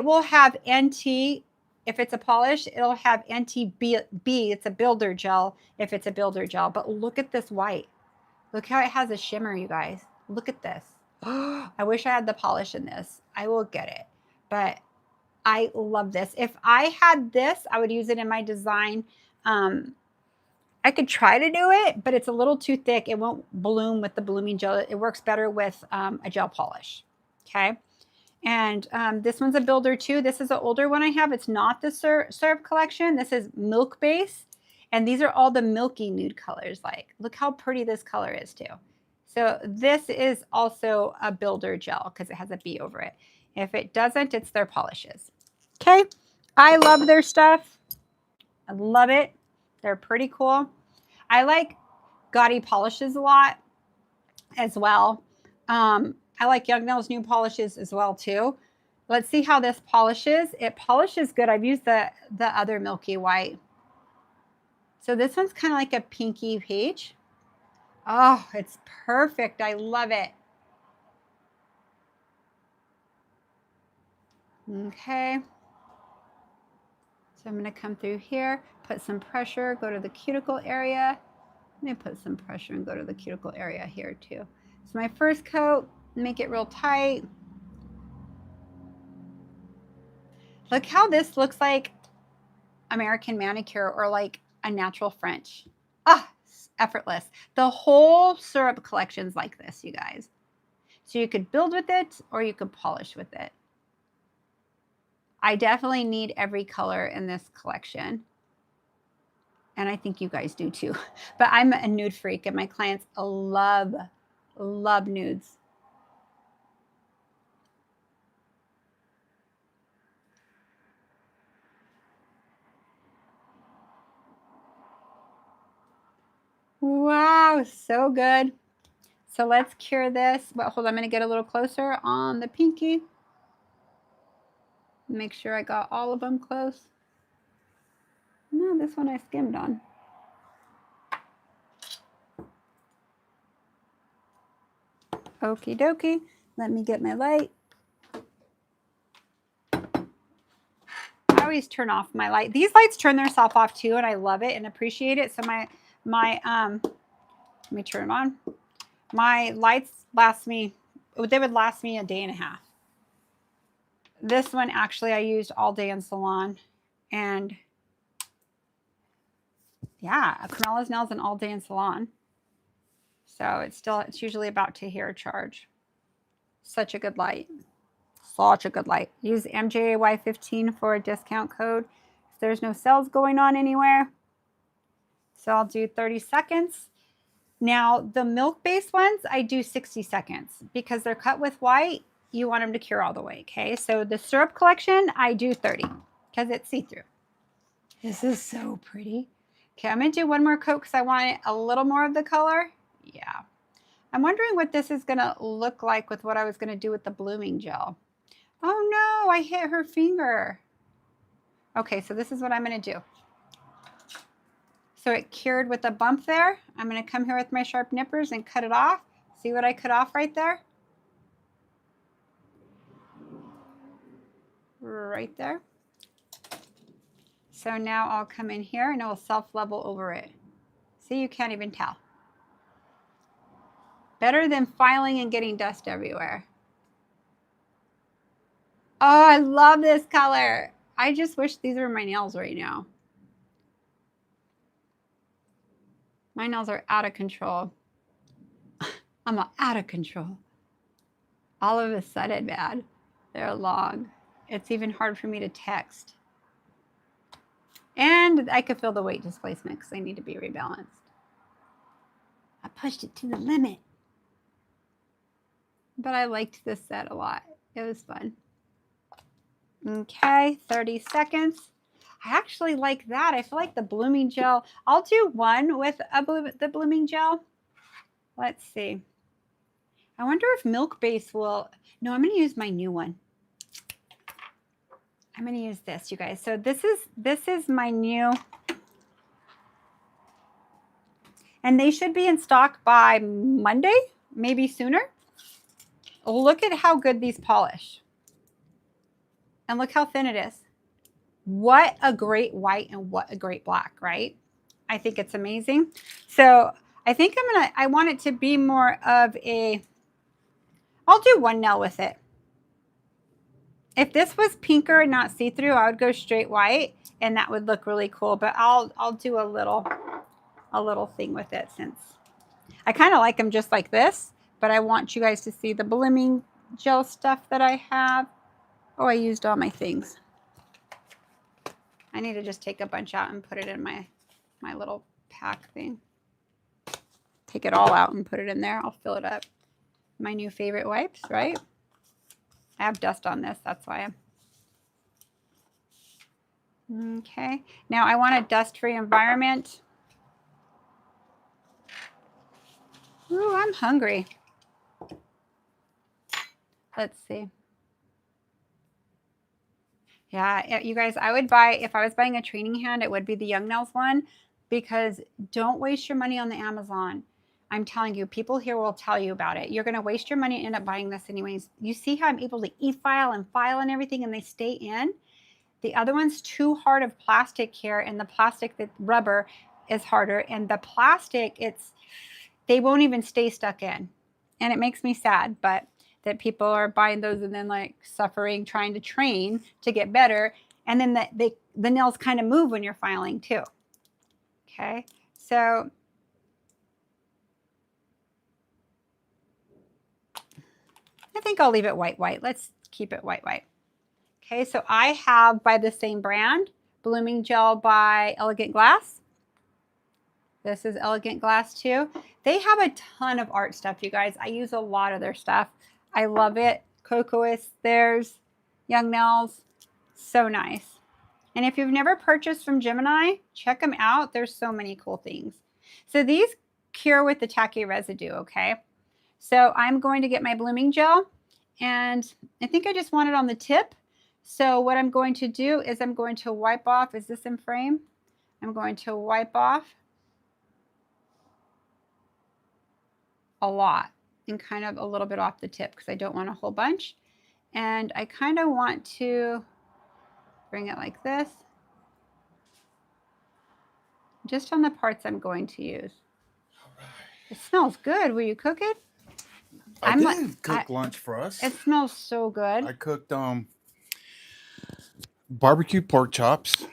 will have NT. If it's a polish, it'll have NTB. It's a builder gel if it's a builder gel. But look at this white. Look how it has a shimmer, you guys. Look at this. I wish I had the polish in this. I will get it. But I love this. If I had this, I would use it in my design. I could try to do it, but it's a little too thick. It won't bloom with the blooming gel. It works better with a gel polish. Okay. And this one's a builder too. This is an older one I have. It's not the syrup collection. This is milk base. And these are all the milky nude colors. Like, look how pretty this color is too. So this is also a builder gel because it has a B over it. If it doesn't, it's their polishes. Okay. I love their stuff. I love it. They're pretty cool. I like gaudy polishes a lot as well. I I like Young Nails new polishes as well too. Let's see how this polishes. It polishes good. I've used the other milky white. So this one's kind of like a pinky peach. Oh, it's perfect. I love it. Okay. So I'm going to come through here, put some pressure, go to the cuticle area. I'm going to put some pressure and go to the cuticle area here too. So my first coat, make it real tight. Look how this looks like American manicure or like a natural French. Ah, effortless. The whole syrup collection's like this, you guys. So you could build with it or you could polish with it. I definitely need every color in this collection. And I think you guys do too. But I'm a nude freak and my clients love nudes. Wow, so good. So let's cure this. But hold on, I'm going to get a little closer on the pinky. Make sure I got all of them close. No, this one I skimmed on. Okie dokie. Let me get my light. I always turn off my light. These lights turn themselves off too, and I love it and appreciate it. So let me turn them on. My lights last me, they would last me a day and a half. This one actually I used all day in salon, and yeah, Carmela's nails and all day in salon. So it's usually about to here charge. Such a good light. Such a good light. Use MJAY15 for a discount code if there's no sales going on anywhere. So I'll do 30 seconds. Now the milk-based ones, I do 60 seconds because they're cut with white. You want them to cure all the way, okay? So the syrup collection, I do 30 because it's see-through. This is so pretty. Okay, I'm gonna do one more coat because I want a little more of the color. Yeah. I'm wondering what this is gonna look like with what I was gonna do with the blooming gel. Oh no, I hit her finger. Okay, so this is what I'm gonna do. So it cured with a bump there. I'm gonna come here with my sharp nippers and cut it off. See what I cut off right there? Right there. So now I'll come in here and it will self-level over it. See, you can't even tell. Better than filing and getting dust everywhere. Oh, I love this color. I just wish these were my nails right now. My nails are out of control. I'm out of control. All of a sudden, man, they're long. It's even hard for me to text. And I could feel the weight displacement because they need to be rebalanced. I pushed it to the limit. But I liked this set a lot. It was fun. Okay, 30 seconds. I actually like that. I feel like the blooming gel. I'll do one with the blooming gel. Let's see. I wonder if milk base will. No, I'm going to use my new one. I'm going to use this, you guys. So this is my new. And they should be in stock by Monday, maybe sooner. Look at how good these polish. And look how thin it is. What a great white and what a great black, right? I think it's amazing. So I think I want it to be more of I'll do one nail with it. If this was pinker and not see-through, I would go straight white and that would look really cool. But I'll do a little thing with it since I kind of like them just like this, but I want you guys to see the blooming gel stuff that I have. Oh, I used all my things. I need to just take a bunch out and put it in my little pack thing. Take it all out and put it in there. I'll fill it up. My new favorite wipes, right? I have dust on this, that's why okay. Now I want a dust-free environment. Ooh, I'm hungry. Let's see. Yeah, you guys, I would buy, if I was buying a training hand, it would be the Young Nails one, because don't waste your money on the Amazon. I'm telling you, people here will tell you about it. You're going to waste your money and end up buying this anyways. You see how I'm able to e-file and file and everything, and they stay in? The other one's too hard of plastic here, and the plastic, the rubber is harder, and the plastic, they won't even stay stuck in. And it makes me sad, but that people are buying those and then like suffering, trying to train to get better. And then the nails kind of move when you're filing too. Okay, so I think I'll leave it white. Let's keep it white. Okay, so I have, by the same brand, Blooming Gel by Elegant Glass. This is Elegant Glass too. They have a ton of art stuff, you guys. I use a lot of their stuff. I love it. Cocoas, theirs, Young Nails, so nice. And if you've never purchased from Gemini, check them out. There's so many cool things. So these cure with the tacky residue, okay? So I'm going to get my Blooming Gel, and I think I just want it on the tip. So what I'm going to do is I'm going to wipe off, is this in frame? I'm going to wipe off a lot and kind of a little bit off the tip because I don't want a whole bunch. And I kind of want to bring it like this, just on the parts I'm going to use. All right. It smells good. Will you cook it? I did cook lunch for us. It smells so good. I cooked barbecue pork chops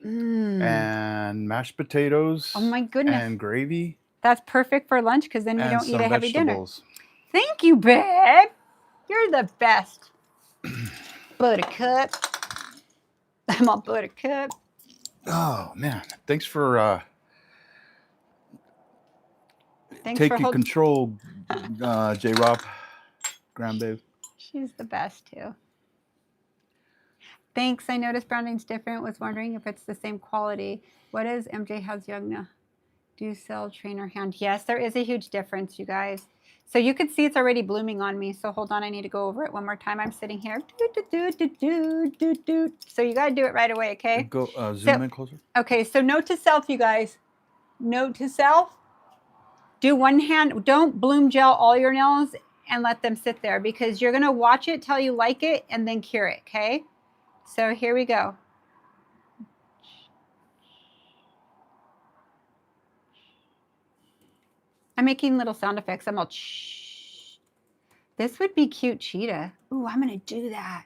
and mashed potatoes. Oh my goodness. And gravy. That's perfect for lunch because then you don't eat a heavy vegetables. dinner. Thank you, babe. You're the best. Buttercup. I'm all Buttercup. Oh man, thanks for taking control, J-Rob, Grande. She's the best too. Thanks. I noticed branding's different. Was wondering if it's the same quality. What is MJAY'S Young Now? Do sell trainer hand? Yes, there is a huge difference, you guys. So you can see it's already blooming on me. So hold on, I need to go over it one more time. I'm sitting here. So you got to do it right away, okay? Go zoom in closer. Okay, so note to self, you guys. Note to self. Do one hand. Don't bloom gel all your nails and let them sit there because you're going to watch it till you like it and then cure it, okay? So here we go. I'm making little sound effects. I'm all shh. This would be cute, cheetah. Ooh, I'm going to do that.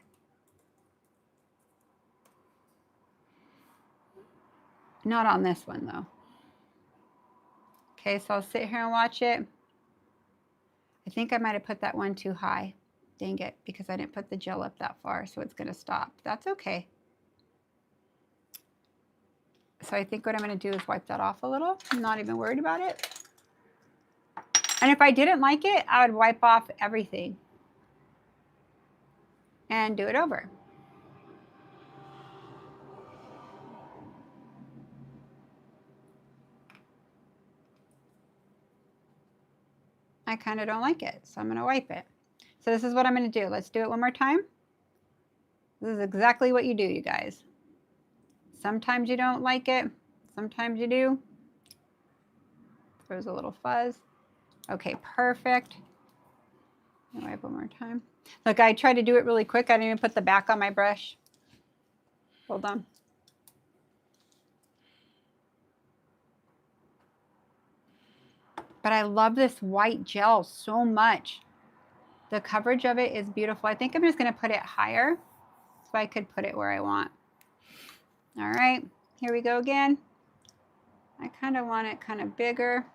Not on this one, though. Okay, so I'll sit here and watch it. I think I might have put that one too high. Dang it, because I didn't put the gel up that far, so it's going to stop. That's okay. So I think what I'm going to do is wipe that off a little. I'm not even worried about it. And if I didn't like it, I would wipe off everything and do it over. I kind of don't like it, so I'm going to wipe it. So this is what I'm going to do. Let's do it one more time. This is exactly what you do, you guys. Sometimes you don't like it. Sometimes you do. There's a little fuzz. Okay, perfect. I'll wipe one more time. Look, I tried to do it really quick. I didn't even put the back on my brush. Hold on. But I love this white gel so much. The coverage of it is beautiful. I think I'm just going to put it higher so I could put it where I want. All right, here we go again. I kind of want it kind of bigger.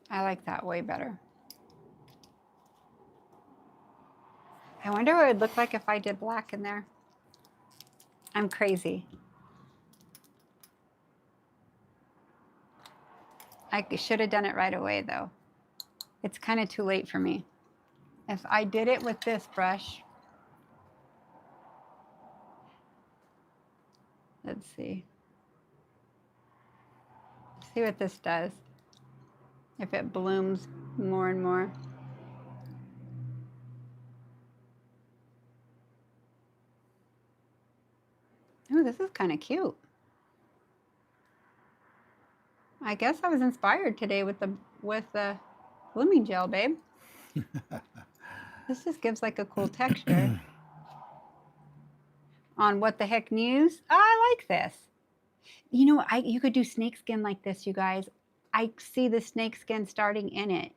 I like that way better. I wonder what it would look like if I did black in there. I'm crazy. I should have done it right away though. It's kind of too late for me. If I did it with this brush, let's see. See what this does. If it blooms more and more. Ooh, this is kind of cute. I guess I was inspired today with the blooming gel, babe. This just gives like a cool texture. On What the Heck News, I like this. You know, you could do snakeskin like this, you guys. I see the snakeskin starting in it.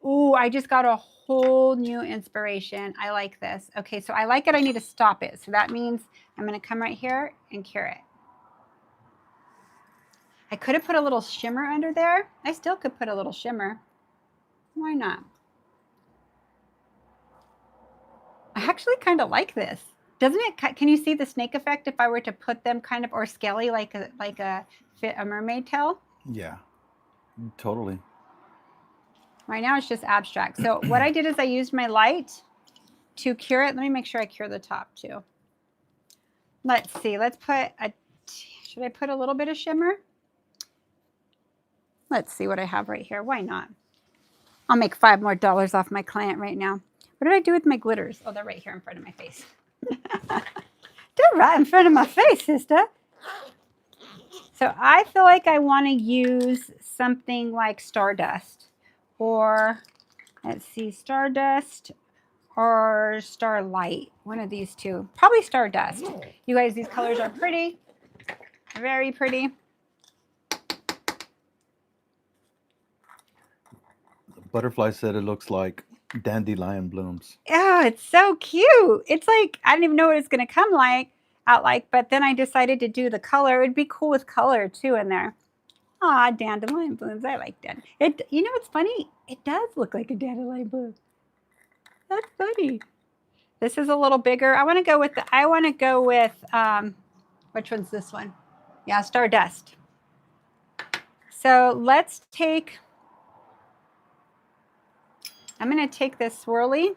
Ooh, I just got a whole new inspiration. I like this. Okay, so I like it. I need to stop it. So that means I'm going to come right here and cure it. I could have put a little shimmer under there. I still could put a little shimmer. Why not? I actually kind of like this. Doesn't it? Can you see the snake effect if I were to put them kind of, or scaly like a mermaid tail? Yeah, totally. Right now it's just abstract. So what I did is I used my light to cure it. Let me make sure I cure the top too. Let's see. Let's put should I put a little bit of shimmer? Let's see what I have right here. Why not? I'll make $5 more off my client right now. What did I do with my glitters? Oh, they're right here in front of my face. They're right in front of my face, sister. So I feel like I want to use something like Stardust, or let's see, Stardust or Starlight. One of these two. Probably Stardust. You guys, these colors are pretty. Very pretty. Butterfly said it looks like dandelion blooms. Oh, it's so cute. It's like, I didn't even know what it's going to come out like, but then I decided to do the color. It'd be cool with color too in there. Aw, dandelion blooms. I like that. You know what's funny? It does look like a dandelion bloom. That's funny. This is a little bigger. I want to go with which one's this one? Yeah, Stardust. So let's take, I'm going to take this swirly.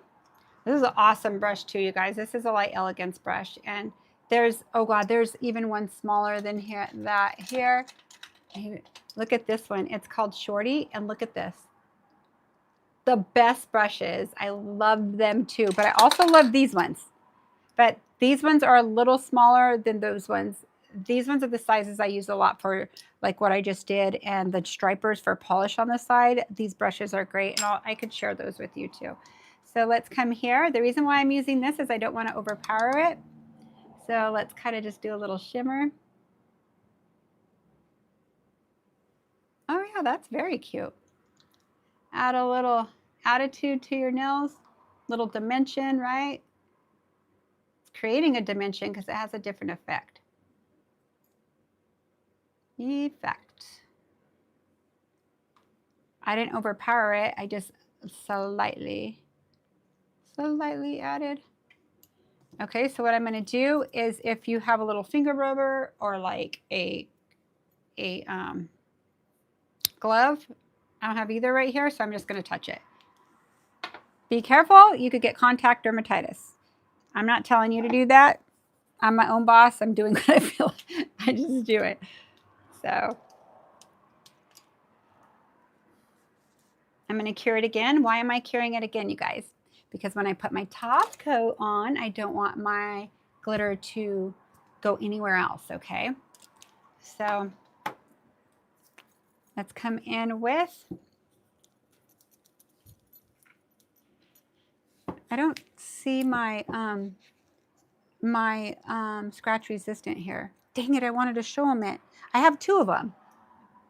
This is an awesome brush too, you guys. This is a Light Elegance brush. And there's, oh God, there's even one smaller than here. Look at this one. It's called Shorty. And look at this. The best brushes. I love them too. But I also love these ones. But these ones are a little smaller than those ones. These ones are the sizes I use a lot for like what I just did, and the stripers for polish on the side. These brushes are great, and I could share those with you too. So let's come here. The reason why I'm using this is I don't want to overpower it. So let's kind of just do a little shimmer. Oh yeah, that's very cute. Add a little attitude to your nails, little dimension, right? It's creating a dimension because it has a different effect. I didn't overpower it. I just slightly added. Okay, so what I'm going to do is, if you have a little finger rubber or like a glove, I don't have either right here, so I'm just going to touch it. Be careful, you could get contact dermatitis. I'm not telling you to do that. I'm my own boss. I'm doing what I feel. I just do it. So I'm going to cure it again. Why am I curing it again, you guys? Because when I put my top coat on, I don't want my glitter to go anywhere else, okay? So let's come in with, I don't see my scratch resistant here. Dang it, I wanted to show them it. I have 2 of them.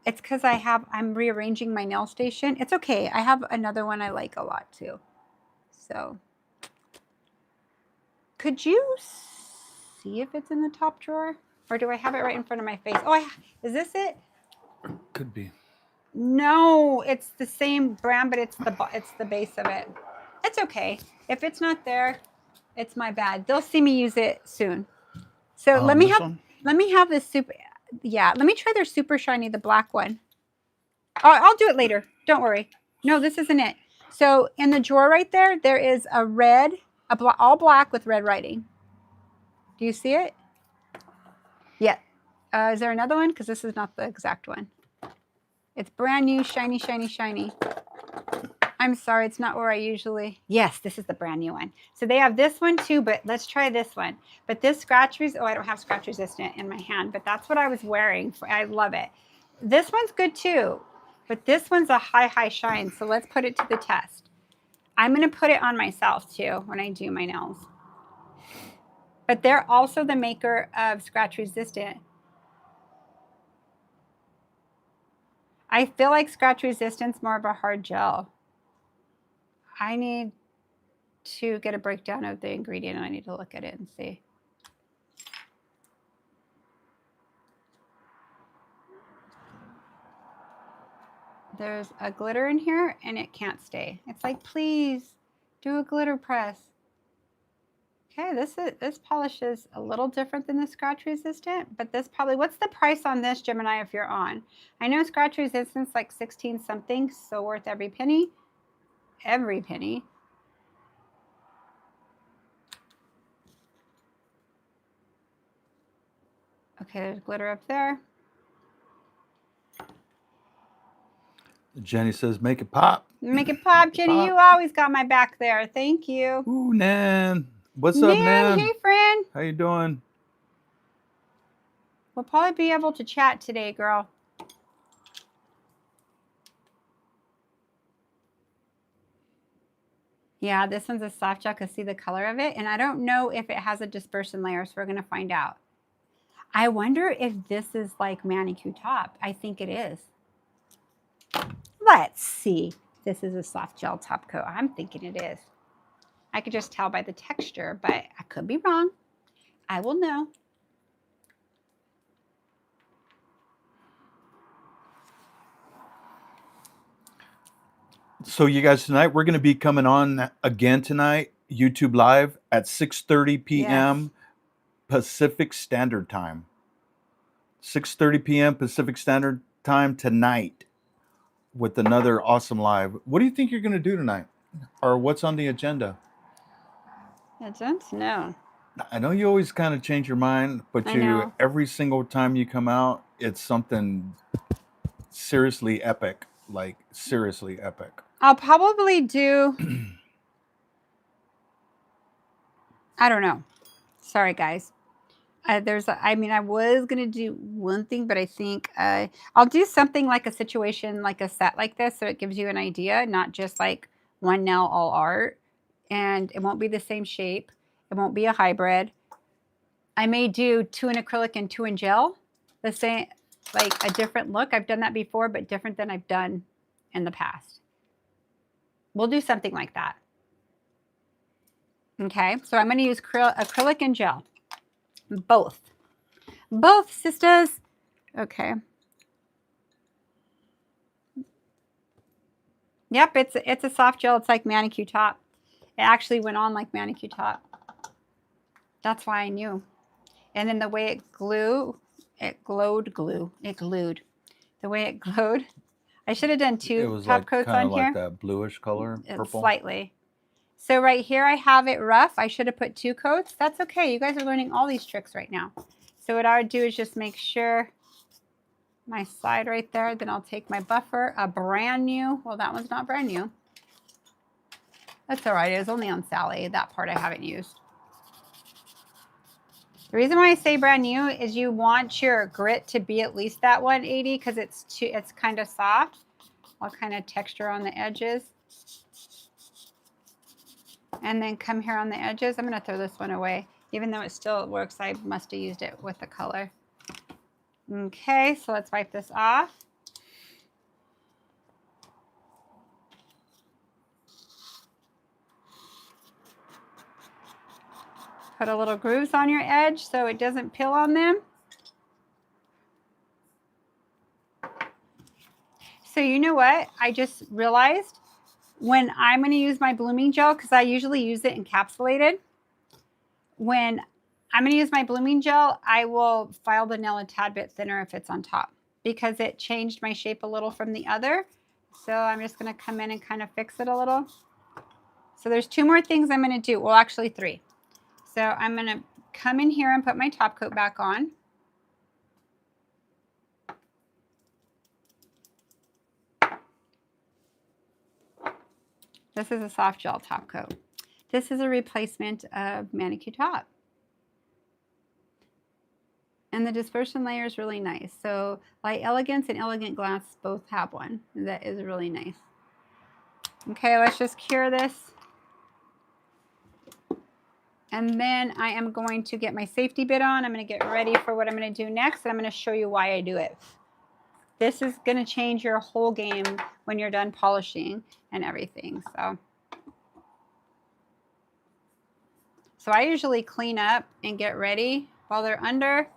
It's because I'm rearranging my nail station. It's okay. I have another one I like a lot too. So could you see if it's in the top drawer? Or do I have it right in front of my face? Oh, is this it? Could be. No, it's the same brand, but it's the base of it. It's okay. If it's not there, it's my bad. They'll see me use it soon. So let me have this super. Yeah, let me try their super shiny, the black one. I'll do it later. Don't worry. No, this isn't it. So in the drawer right there, there is a red, all black with red writing. Do you see it? Yeah. Is there another one? Because this is not the exact one. It's brand new, shiny, shiny, shiny. I'm sorry, it's not where I usually. Yes, this is the brand new one. So they have this one too, but let's try this one. But this scratch resistant, oh, I don't have scratch resistant in my hand, but that's what I was wearing. I love it. This one's good too, but this one's a high, high shine. So let's put it to the test. I'm going to put it on myself too when I do my nails. But they're also the maker of scratch resistant. I feel like scratch resistance more of a hard gel. I need to get a breakdown of the ingredient. I need to look at it and see. There's a glitter in here and it can't stay. It's like, please do a glitter press. Okay, this polish is a little different than the scratch resistant, but this probably, what's the price on this, Gemini, if you're on? I know scratch resistance like 16 something, so worth every penny. Every penny. Okay, there's glitter up there. Jenny says, make it pop. Make it pop, Jenny. Pop. You always got my back there. Thank you. Ooh, Nan. What's up, Nan? Hey, friend. How you doing? We'll probably be able to chat today, girl. Yeah, this one's a soft gel. I can see the color of it. And I don't know if it has a dispersion layer, so we're going to find out. I wonder if this is like manicure top. I think it is. Let's see. This is a soft gel top coat. I'm thinking it is. I could just tell by the texture, but I could be wrong. I will know. So you guys, tonight we're going to be coming on again tonight, YouTube Live at 6:30 p.m. Yes. Pacific Standard Time. 6:30 p.m. Pacific Standard Time tonight with another awesome live. What do you think you're going to do tonight? Or what's on the agenda? I don't know. I know you always kind of change your mind, but every single time you come out, it's something seriously epic, like seriously epic. I'll probably do, I don't know. Sorry, guys. I was going to do one thing, but I think I'll do something like a situation, like a set like this, so it gives you an idea, not just like one nail, all art. And it won't be the same shape. It won't be a hybrid. I may do 2 in acrylic and 2 in gel. The same, like a different look. I've done that before, but different than I've done in the past. We'll do something like that. Okay, so I'm going to use acrylic and gel. Both. Both, sisters. Okay. Yep, it's a soft gel. It's like manicure top. It actually went on like manicure top. That's why I knew. And then the way it glued. The way it glued. I should have done 2 top coats on here. Like that bluish color, purple. Slightly. So right here I have it rough. I should have put 2 coats. That's okay. You guys are learning all these tricks right now. So what I would do is just make sure my side right there. Then I'll take my buffer, a brand new. Well, that one's not brand new. That's all right. It was only on Sally. That part I haven't used. The reason why I say brand new is you want your grit to be at least that 180 because it's kind of soft. I'll kind of texture on the edges. And then come here on the edges. I'm going to throw this one away. Even though it still works, I must have used it with the color. Okay, so let's wipe this off. Put a little grooves on your edge so it doesn't peel on them. So you know what? I just realized when I'm going to use my blooming gel, because I usually use it encapsulated. When I'm going to use my blooming gel, I will file the nail a tad bit thinner if it's on top. because it changed my shape a little from the other. So I'm just going to come in and kind of fix it a little. So there's 2 more things I'm going to do. Well, actually 3. So I'm going to come in here and put my top coat back on. This is a soft gel top coat. This is a replacement of Manicure Top. And the dispersion layer is really nice. So Light Elegance and Elegant Glass both have one. That is really nice. Okay, let's just cure this. And then I am going to get my safety bit on. I'm going to get ready for what I'm going to do next. And I'm going to show you why I do it. This is going to change your whole game when you're done polishing and everything. So I usually clean up and get ready while they're under.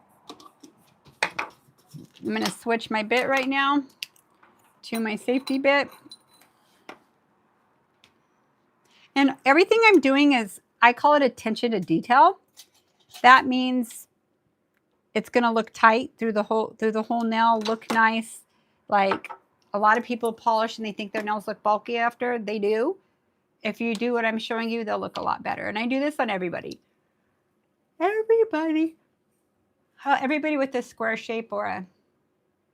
I'm going to switch my bit right now to my safety bit. And everything I'm doing is, I call it attention to detail. That means it's going to look tight through the whole nail, look nice. Like a lot of people polish and they think their nails look bulky after. They do. If you do what I'm showing you, they'll look a lot better. And I do this on everybody. Everybody with a square shape or a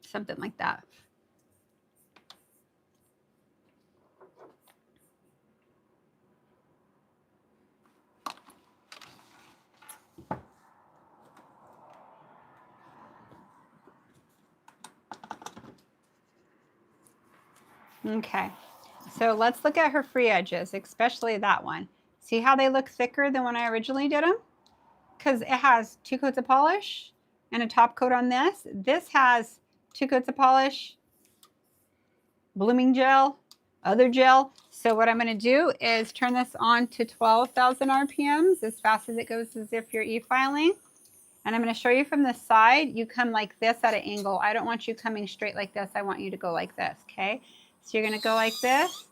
something like that. Okay, so let's look at her free edges, especially that one. See how they look thicker than when I originally did them? Because it has 2 coats of polish and a top coat on this. This has 2 coats of polish, blooming gel, other gel. So what I'm going to do is turn this on to 12,000 RPMs as fast as it goes as if you're e-filing. And I'm going to show you from the side. You come like this at an angle. I don't want you coming straight like this. I want you to go like this, okay? So you're going to go like this.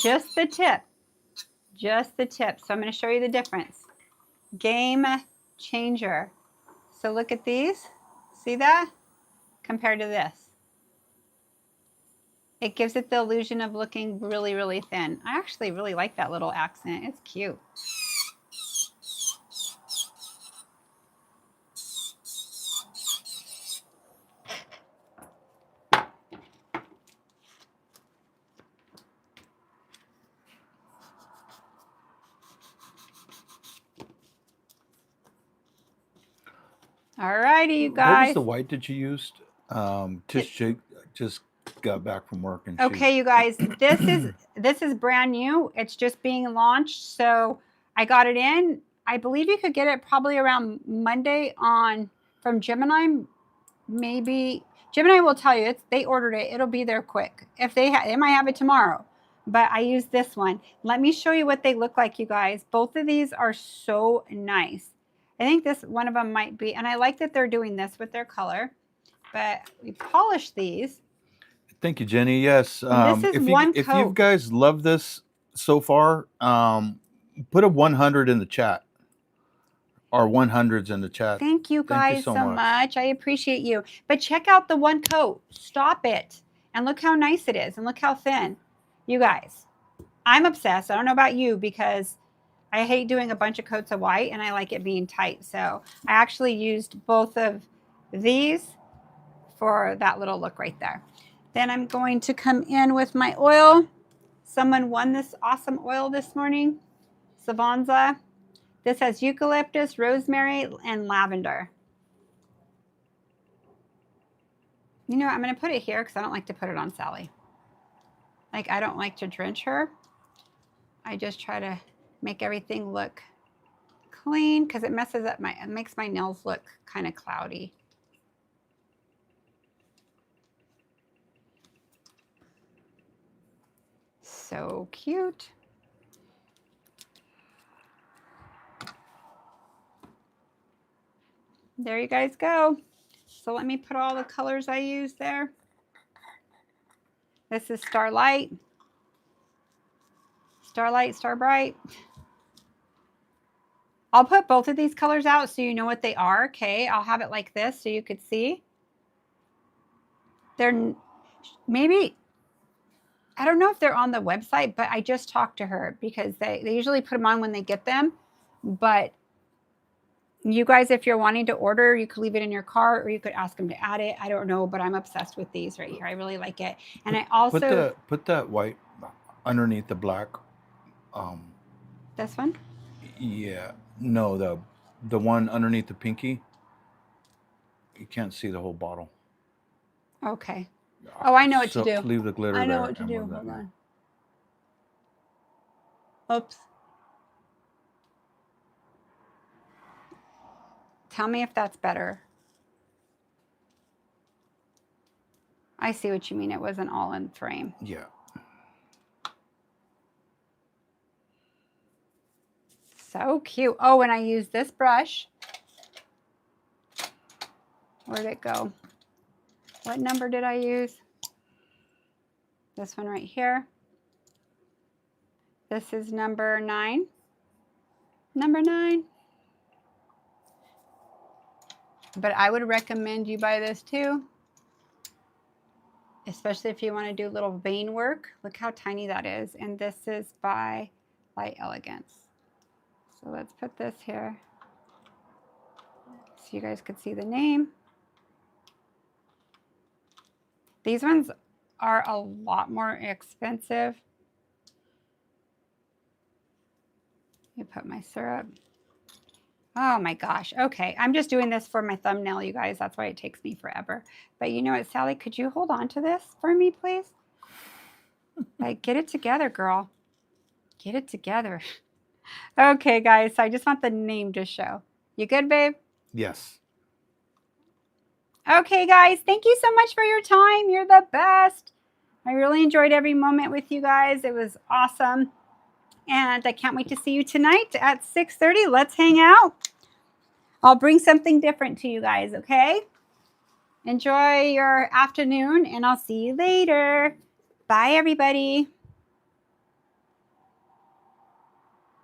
Just the tip. Just the tip. So I'm going to show you the difference. Game changer. So look at these. See that? Compared to this. It gives it the illusion of looking really, really thin. I actually really like that little accent. It's cute. All righty, you guys. What was the white that you used? Tish just got back from work and okay, you guys, this is brand new. It's just being launched, so I got it in. I believe you could get it probably around Monday from Gemini. Maybe Gemini will tell you they ordered it. It'll be there quick. If they might have it tomorrow. But I use this one. Let me show you what they look like, you guys. Both of these are so nice. I think this one of them might be, and I like that they're doing this with their color. But we polish these. Thank you, Jenny. Yes. This is if you guys love this so far, put a 100 in the chat. Or 100s in the chat. Thank you guys so much. I appreciate you. But check out the 1 coat. Stop it. And look how nice it is. And look how thin. You guys, I'm obsessed. I don't know about you because I hate doing a bunch of coats of white and I like it being tight. So I actually used both of these for that little look right there. Then I'm going to come in with my oil. Someone won this awesome oil this morning. Savanza. This has eucalyptus, rosemary, and lavender. You know, I'm going to put it here because I don't like to put it on Sally. Like, I don't like to drench her. I just try to make everything look clean because it makes my nails look kind of cloudy. So cute. There you guys go. So let me put all the colors I use there. This is Starlight. Starlight, Starbright. I'll put both of these colors out so you know what they are. Okay, I'll have it like this so you could see. They're maybe, I don't know if they're on the website, but I just talked to her because they usually put them on when they get them. But you guys, if you're wanting to order, you could leave it in your cart or you could ask them to add it. I don't know, but I'm obsessed with these right here. I really like it. And I also put that white underneath the black. This one? Yeah. No, the one underneath the pinky. You can't see the whole bottle. Okay. Oh, I know what So to do. leave the glitter I know there what to and do. we'll Hold let on. Oops. Tell me if that's better. I see what you mean. It wasn't all in frame. Yeah. So cute. Oh, and I used this brush. Where'd it go? What number did I use? This one right here. This is number 9. Number 9. But I would recommend you buy this too. Especially if you want to do little vein work. Look how tiny that is. And this is by Light Elegance. So let's put this here so you guys could see the name. These ones are a lot more expensive. You put my syrup. Oh my gosh. Okay. I'm just doing this for my thumbnail, you guys. That's why it takes me forever. But you know what, Sally, could you hold on to this for me, please? Like, get it together, girl. Get it together. Okay, guys. So I just want the name to show. You good, babe? Yes. Okay, guys. Thank you so much for your time. You're the best. I really enjoyed every moment with you guys. It was awesome. And I can't wait to see you tonight at 6:30. Let's hang out. I'll bring something different to you guys, okay? Enjoy your afternoon, and I'll see you later. Bye, everybody.